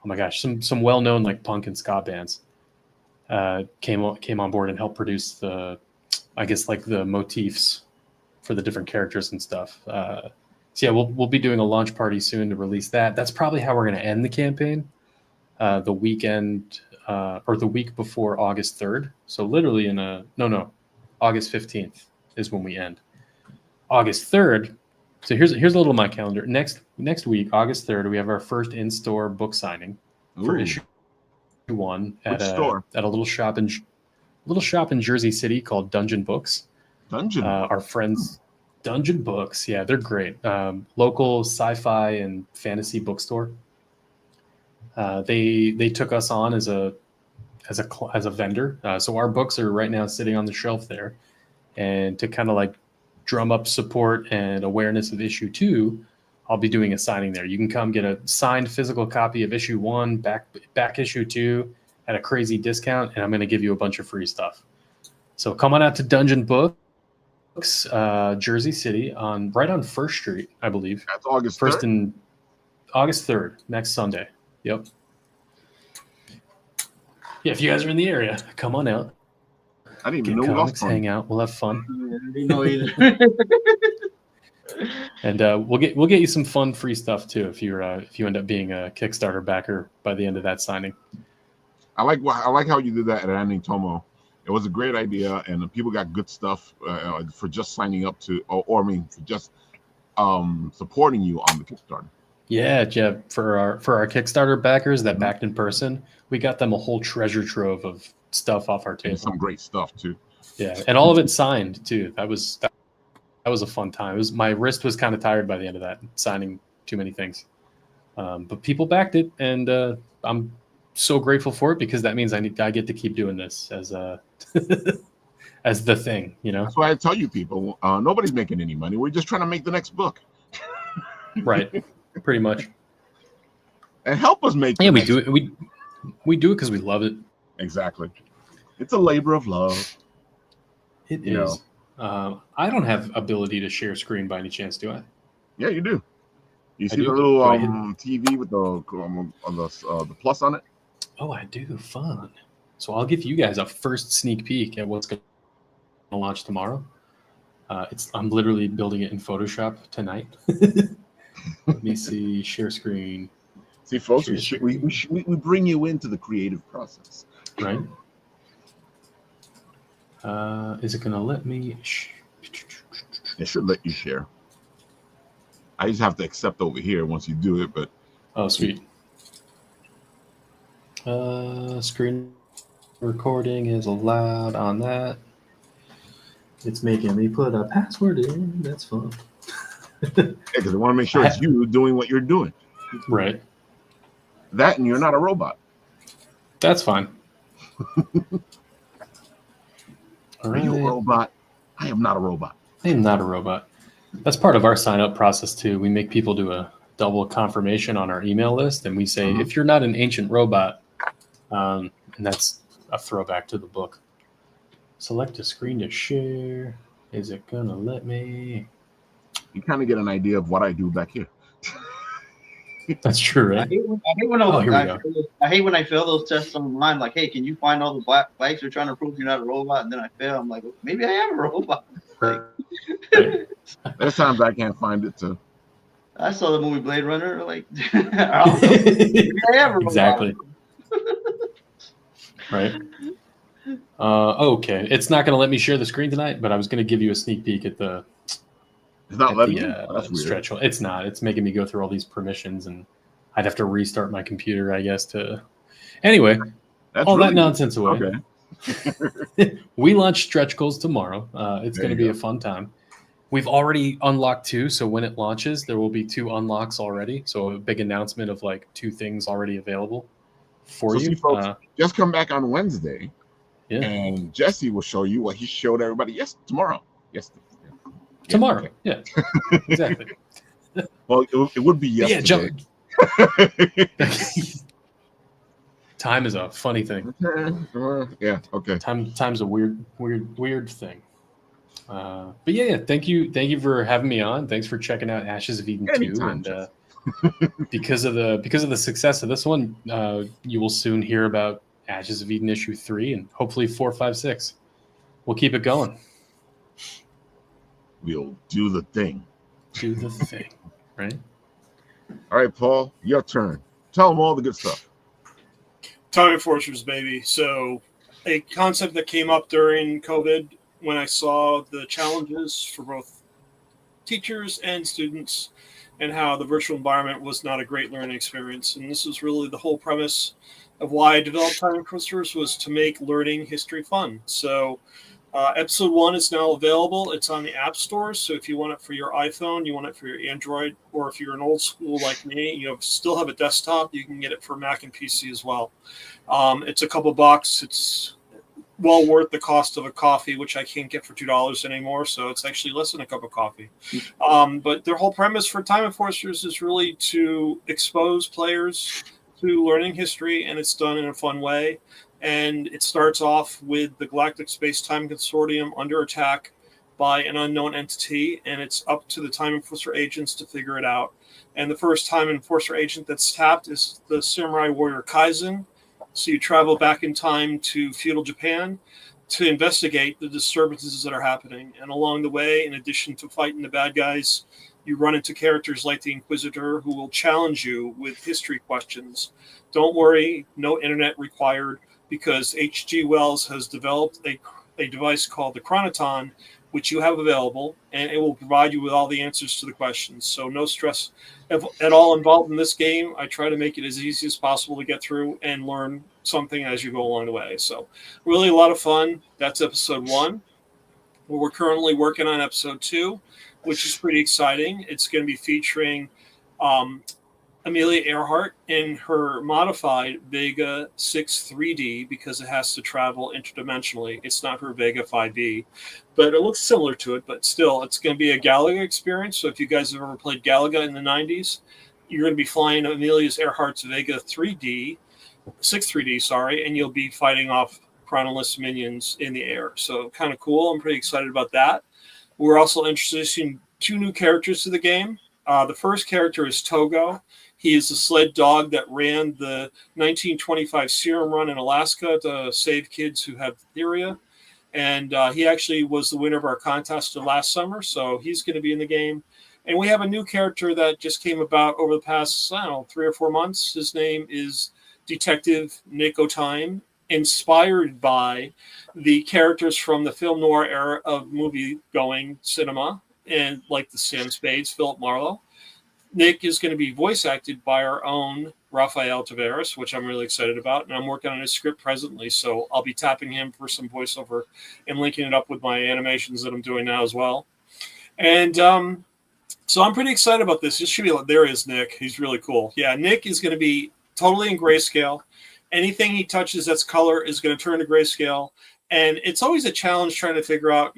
my gosh, some well-known like punk and ska bands came on board and helped produce the motifs for the different characters and stuff. So yeah, we'll be doing a launch party soon to release that. That's probably how we're going to end the campaign. The weekend or the week before August 3rd. So literally August 15th is when we end. August 3rd. So here's a little of my calendar. Next week, August 3rd, we have our first in-store book signing for issue 1 at a little shop in Jersey City called Dungeon Books. Our friends Dungeon Books, yeah, they're great. Local sci-fi and fantasy bookstore. They took us on as a vendor. So our books are right now sitting on the shelf there, and to kind of like drum up support and awareness of issue 2, I'll be doing a signing there. You can come get a signed physical copy of issue 1, back issue 2 at a crazy discount, and I'm going to give you a bunch of free stuff. So come on out to Dungeon Books, Jersey City, right on First Street, I believe. That's August 1st and August 3rd, next Sunday. Yep. Yeah, if you guys are in the area, come on out. I didn't even know comics, hang out. We'll have fun. I didn't know either. And we'll get you some fun free stuff too if you end up being a Kickstarter backer by the end of that signing. I like how you did that at Annie Tomo. It was a great idea, and people got good stuff for just signing up to, or I mean, for just supporting you on the Kickstarter. Yeah, Jeff. For our Kickstarter backers that backed in person, we got them a whole treasure trove of stuff off our table. And some great stuff too. Yeah, and all of it signed too. That was a fun time. My wrist was kind of tired by the end of that, signing too many things. But people backed it, and I'm so grateful for it because that means I get to keep doing this as as the thing, you know. That's why I tell you people, nobody's making any money. We're just trying to make the next book. Right, pretty much. And help us make. Yeah, we do it. We do it because we love it. Exactly. It's a labor of love. It is. I don't have ability to share screen by any chance, do I? Yeah, you do. You see do? the little Do TV with the plus on it? Oh, I do. Fun. So I'll give you guys a first sneak peek at what's going to launch tomorrow. I'm literally building it in Photoshop tonight. Let me see. Share screen. See, folks, we bring you into the creative process. Right. Is it going to let me? It should let you share. I just have to accept over here once you do it, but. Oh, sweet. Screen recording is allowed on that. It's making me put a password in. That's fun. Yeah, because I want to make sure it's you doing what you're doing. Right. That and you're not a robot. That's fine. Are you a robot? I am not a robot. I am not a robot. That's part of our sign-up process, too. We make people do a double confirmation on our email list, and we say, if you're not an ancient robot, and that's a throwback to the book. Select a screen to share. Is it going to let me? You kind of get an idea of what I do back here. That's true, right? I hate when I fail those tests online. Like, hey, can you find all the blanks you're trying to prove you're not a robot? And then I fail. I'm like, maybe I am a robot. Right. There's times I can't find it too. I saw the movie Blade Runner. Like, I don't know. Maybe I am a robot. Exactly. Right. Okay. It's not going to let me share the screen tonight, but I was going to give you a sneak peek at the. It's not letting you. That's weird. Stretch. It's not. It's making me go through all these permissions, and I'd have to restart my computer, I guess. To anyway, all that nonsense away. Okay. We launch stretch goals tomorrow. It's going to be a fun time. We've already unlocked 2, so when it launches, there will be 2 unlocks already. So a big announcement of like 2 things already available for you. See, folks, just come back on Wednesday, and Jesse will show you what he showed everybody tomorrow. Tomorrow, yeah, exactly. Well, it would be yesterday. Time is a funny thing. Yeah. Okay. Time's a weird thing. But yeah. Thank you for having me on. Thanks for checking out Ashes of Eden 2. And because of the success of this one, you will soon hear about Ashes of Eden issue 3 and hopefully 4, 5, 6. We'll keep it going. We'll do the thing. Do the thing, right? All right, Paul, your turn. Tell them all the good stuff. Time Enforcers, baby. So a concept that came up during COVID when I saw the challenges for both teachers and students and how the virtual environment was not a great learning experience. And this is really the whole premise of why I developed Time Enforcers, was to make learning history fun. So episode 1 is now available. It's on the App Store. So if you want it for your iPhone, you want it for your Android, or if you're an old school like me, you still have a desktop, you can get it for Mac and PC as well. It's a couple bucks. It's well worth the cost of a coffee, which I can't get for $2 anymore. So it's actually less than a cup of coffee. But their whole premise for Time Enforcers is really to expose players to learning history, and it's done in a fun way. And it starts off with the Galactic Space-Time Consortium under attack by an unknown entity, and it's up to the Time Enforcer agents to figure it out. And the first Time Enforcer agent that's tapped is the Samurai Warrior Kaizen. So you travel back in time to feudal Japan to investigate the disturbances that are happening. And along the way, in addition to fighting the bad guys, you run into characters like the Inquisitor who will challenge you with history questions. Don't worry, no internet required, because H.G. Wells has developed a device called the Chronoton, which you have available, and it will provide you with all the answers to the questions. So no stress at all involved in this game. I try to make it as easy as possible to get through and learn something as you go along the way. So really a lot of fun. That's episode 1. We're currently working on episode 2, which is pretty exciting. It's going to be featuring Amelia Earhart in her modified Vega 6 3D, because it has to travel interdimensionally. It's not her Vega 5B, but it looks similar to it. But still, it's going to be a Galaga experience. So if you guys have ever played Galaga in the 90s, you're going to be flying Amelia Earhart's Vega 3D, 6 3D, sorry, and you'll be fighting off Chronolith minions in the air. So kind of cool. I'm pretty excited about that. We're also introducing 2 new characters to the game. The first character is Togo. He is the sled dog that ran the 1925 serum run in Alaska to save kids who have diphtheria. And he actually was the winner of our contest last summer, so he's going to be in the game. And we have a new character that just came about over the past, 3 or 4 months. His name is Detective Nick O'Time, inspired by the characters from the film noir era of movie-going cinema, and like the Sam Spades, Philip Marlowe. Nick is going to be voice acted by our own Rafael Taveras, which I'm really excited about. And I'm working on his script presently, so I'll be tapping him for some voiceover and linking it up with my animations that I'm doing now as well. And so I'm pretty excited about this. This should be, there is Nick. He's really cool. Yeah, Nick is going to be totally in grayscale. Anything he touches that's color is going to turn to grayscale. And it's always a challenge trying to figure out,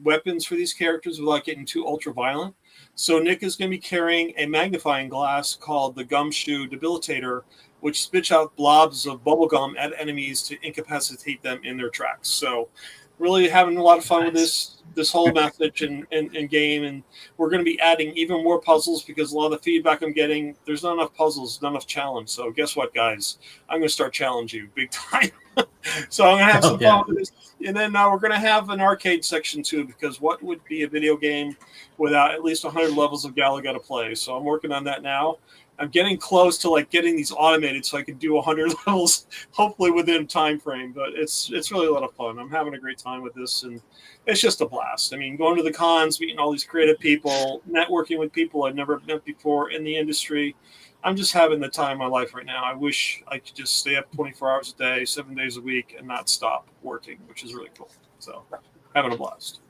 weapons for these characters without getting too ultra violent. So Nick is going to be carrying a magnifying glass called the Gumshoe Debilitator, which spits out blobs of bubblegum at enemies to incapacitate them in their tracks. So really having a lot of fun with this whole message and game. And we're going to be adding even more puzzles, because a lot of the feedback I'm getting, there's not enough puzzles, not enough challenge. So guess what, guys? I'm going to start challenging you big time. So I'm going to have some fun with this. And then we're going to have an arcade section too, because what would be a video game without at least 100 levels of Galaga to play? So I'm working on that now. I'm getting close to getting these automated so I can do 100 levels, hopefully within time frame. But it's really a lot of fun. I'm having a great time with this, and it's just a blast. I mean, going to the cons, meeting all these creative people, networking with people I've never met before in the industry. I'm just having the time of my life right now. I wish I could just stay up 24 hours a day, 7 days a week, and not stop working, which is really cool. So having a blast.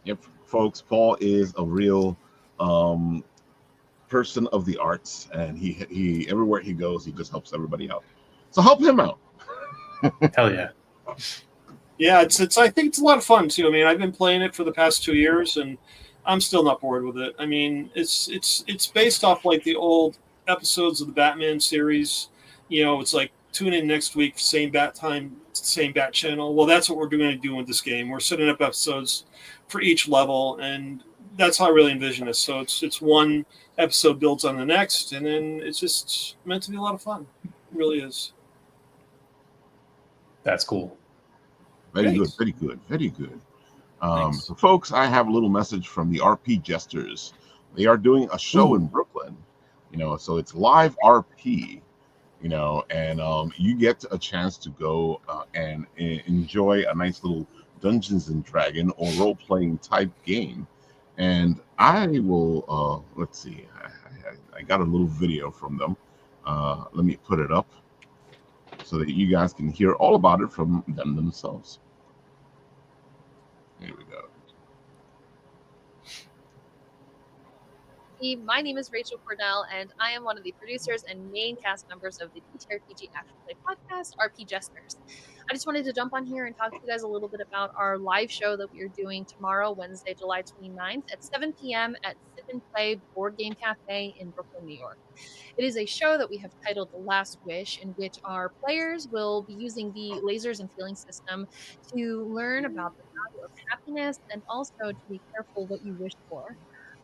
Yep, folks, Paul is a real person of the arts, and he everywhere he goes, he just helps everybody out. So help him out. Hell yeah. Yeah, it's I think it's a lot of fun too. I mean, I've been playing it for the past 2 years, and I'm still not bored with it. I mean, it's based off the old episodes of the Batman series. It's like tune in next week, same bat time, same bat channel. Well, that's what we're going to do with this game. We're setting up episodes for each level, and that's how I really envision this. So it's one episode builds on the next, and then it's just meant to be a lot of fun. It really is. That's cool. Very good, very good, very good. So, folks, I have a little message from the RP Jesters. They are doing a show in Brooklyn, so it's live RP, and you get a chance to go and enjoy a nice little Dungeons and Dragon or role-playing type game. And I will, let's see, I got a little video from them. Let me put it up so that you guys can hear all about it from them themselves. Here we go. My name is Rachel Cornell, and I am one of the producers and main cast members of the TTRPG Actual Play podcast, RP Jesters. I just wanted to jump on here and talk to you guys a little bit about our live show that we are doing tomorrow, Wednesday, July 29th at 7 p.m. at Sip and Play Board Game Cafe in Brooklyn, New York. It is a show that we have titled The Last Wish, in which our players will be using the lasers and feeling system to learn about the value of happiness and also to be careful what you wish for.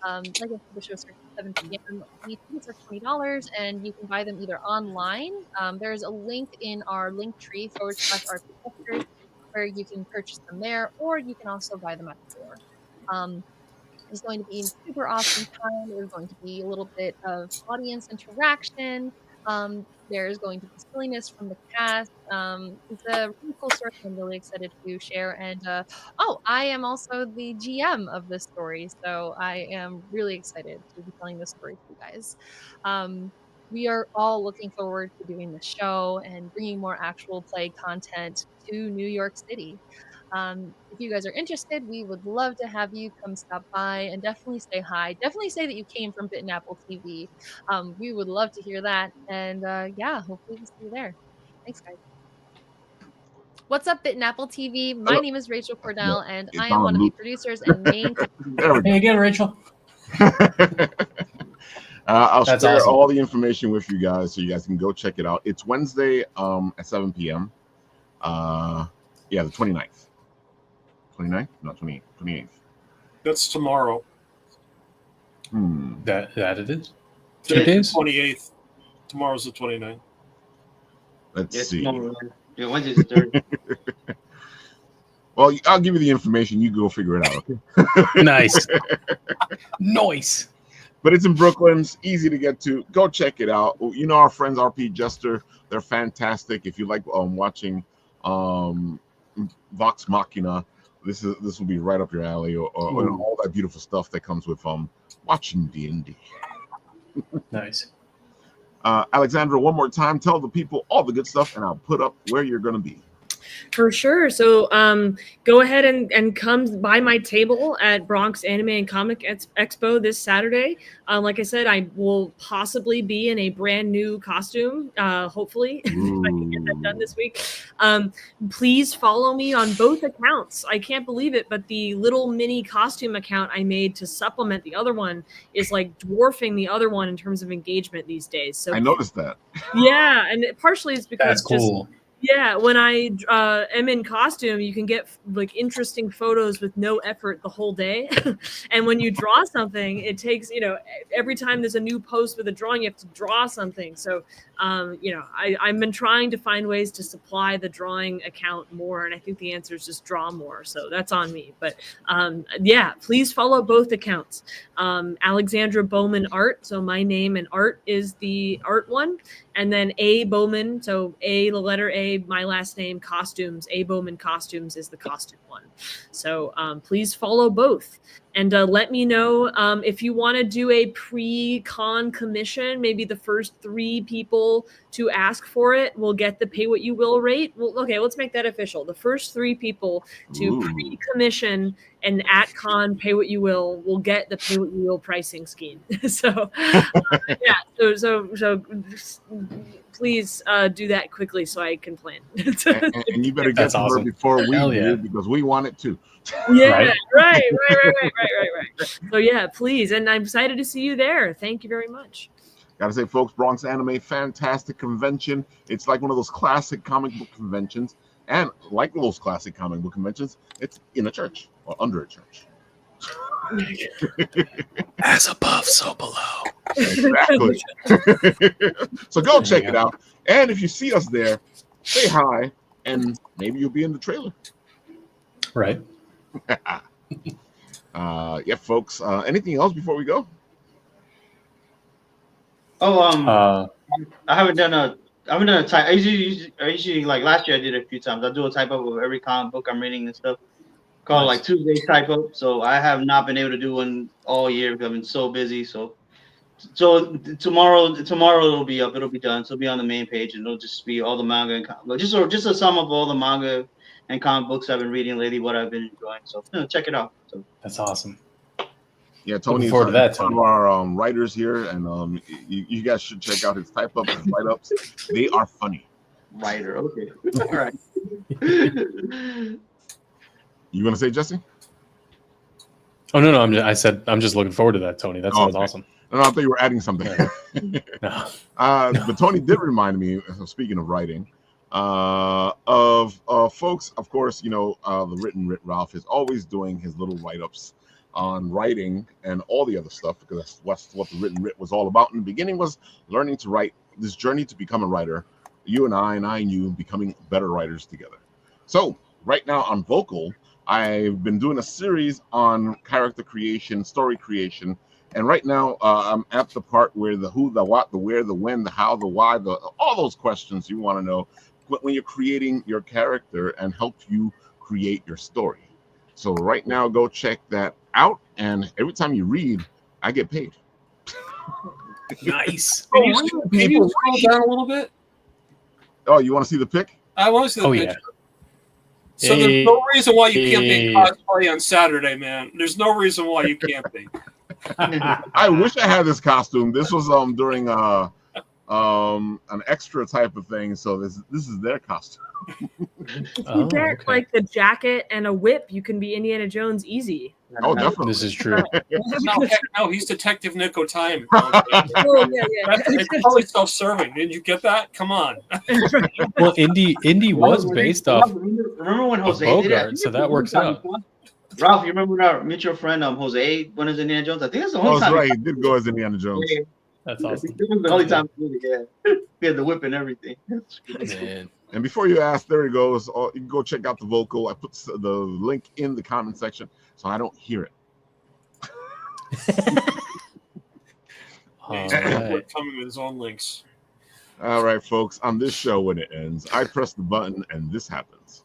Like I said, the show starts at 7 p.m. The tickets are $20, and you can buy them either online. There's a link in our link tree /RP Jesters where you can purchase them there, or you can also buy them at the store. It's going to be a super awesome time. There's going to be a little bit of audience interaction. There's going to be silliness from the cast. It's a really cool story I'm really excited to share. And I am also the GM of this story, so I am really excited to be telling this story to you guys. We are all looking forward to doing the show and bringing more actual play content to New York City. If you guys are interested, we would love to have you come stop by and definitely say hi. Definitely say that you came from Bitten Apple TV. We would love to hear that. And hopefully we'll see you there. Thanks, guys. What's up, Bitten Apple TV? My name is Rachel Cordell, and I am one of the producers and main. Hey again, Rachel. I'll That's share awesome. all the information with you guys so you guys can go check it out. It's Wednesday at 7 p.m. The 29th. 29th? No, 28th. That's tomorrow. That it is? 2 Today's days? the 28th. Tomorrow's the 29th. Let's see. Yeah, Wednesday's the third. Well, I'll give you the information. You go figure it out. Okay? Nice. Nice. But it's in Brooklyn. It's easy to get to. Go check it out. You know our friends RP Jester. They're fantastic. If you like watching Vox Machina, this will be right up your alley, or all that beautiful stuff that comes with watching D&D. Nice. Alexandra, one more time, tell the people all the good stuff, and I'll put up where you're going to be. For sure. So go ahead and come by my table at Bronx Anime and Comic Expo this Saturday. Like I said, I will possibly be in a brand new costume, hopefully, if I can get that done this week. Please follow me on both accounts. I can't believe it, but the little mini costume account I made to supplement the other one is like dwarfing the other one in terms of engagement these days. So I noticed that. Yeah, and partially it's because That's cool. Yeah, when I am in costume, you can get like interesting photos with no effort the whole day. And when you draw something, it takes, every time there's a new post with a drawing, you have to draw something. So, I've been trying to find ways to supply the drawing account more. And I think the answer is just draw more. So that's on me. But please follow both accounts. Alexandra Bowman Art. So my name and art is the art one. And then A Bowman, so the letter A, my last name, Costumes. A Bowman Costumes is the costume one. So please follow both. And let me know if you want to do a pre-con commission. Maybe the first 3 people to ask for it will get the pay what you will rate. Well, okay, let's make that official. The first 3 people to pre-commission and at con pay what you will get the pay what you will pricing scheme. So so please do that quickly so I can plan. and you better get to her before we do, because we want it too. Yeah, right. So yeah, please, and I'm excited to see you there. Thank you very much. Gotta say, folks, Bronx Anime, fantastic convention. It's like one of those classic comic book conventions, and like those classic comic book conventions, it's in a church or under a church. As above, so below. Exactly. So go check it out, and if you see us there, say hi, and maybe you'll be in the trailer. Right. Folks. Anything else before we go? I haven't done a type. I usually like last year I did it a few times. I do a type up of every comic book I'm reading and stuff. Called like Tuesday type up. So I have not been able to do one all year because I've been so busy. So tomorrow it'll be up. It'll be done. So it'll be on the main page, and it'll just be all the manga and just a sum of all the manga and comic books I've been reading lately, what I've been enjoying. So check it out. So that's awesome. Yeah, Tony. Forward to that, Tony. One of our writers here, and you guys should check out his type ups and write ups. They are funny. Writer, okay, all right. You want to say, Jesse? Oh no, I said I'm just looking forward to that, Tony. That sounds awesome. No, I thought you were adding something. No. But Tony did remind me, speaking of writing, of folks. Of course, the Written Writ Ralph is always doing his little write-ups on writing and all the other stuff, because that's what the Written Writ was all about in the beginning, was learning to write, this journey to become a writer. You and I and you becoming better writers together. So right now on Vocal, I've been doing a series on character creation, story creation, and right now I'm at the part where the who, the what, the where, the when, the how, the why, the all those questions you want to know when you're creating your character and help you create your story. So right now, go check that out, and every time you read, I get paid. Nice. Can you scroll down a little bit? Oh, you want to see the pic? I want to see the picture. Yeah. So there's no reason why you can't be cosplay on Saturday, man. There's no reason why you can't be. I wish I had this costume. This was during an extra type of thing, so this is their costume. You get like the jacket and a whip, you can be Indiana Jones easy. Oh, definitely. This is true. No, he's Detective Nick O'Time. Oh, yeah. It's probably self-serving. Didn't you get that? Come on. Well, Indy was based off Remember when Jose Bogart, did it? so that works out. Ralph, you remember when our mutual friend Jose went as Indiana Jones? I think that's the only time. That's right. He did go as Indiana Jones. Yeah. That's awesome. It was the only time he did it, yeah. He had the whip and everything. Man. And before you ask, there he goes. Oh, you can go check out the Vocal. I put the link in the comment section so I don't hear it. Coming with his own links. All right, folks. On this show, when it ends, I press the button and this happens.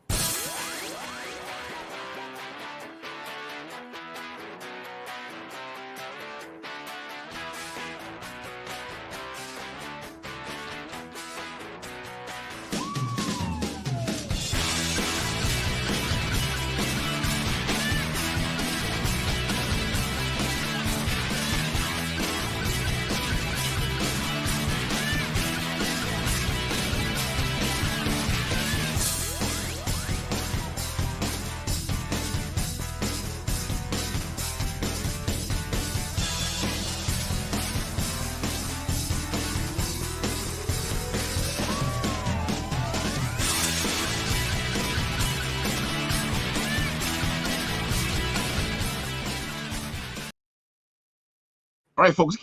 All right, folks.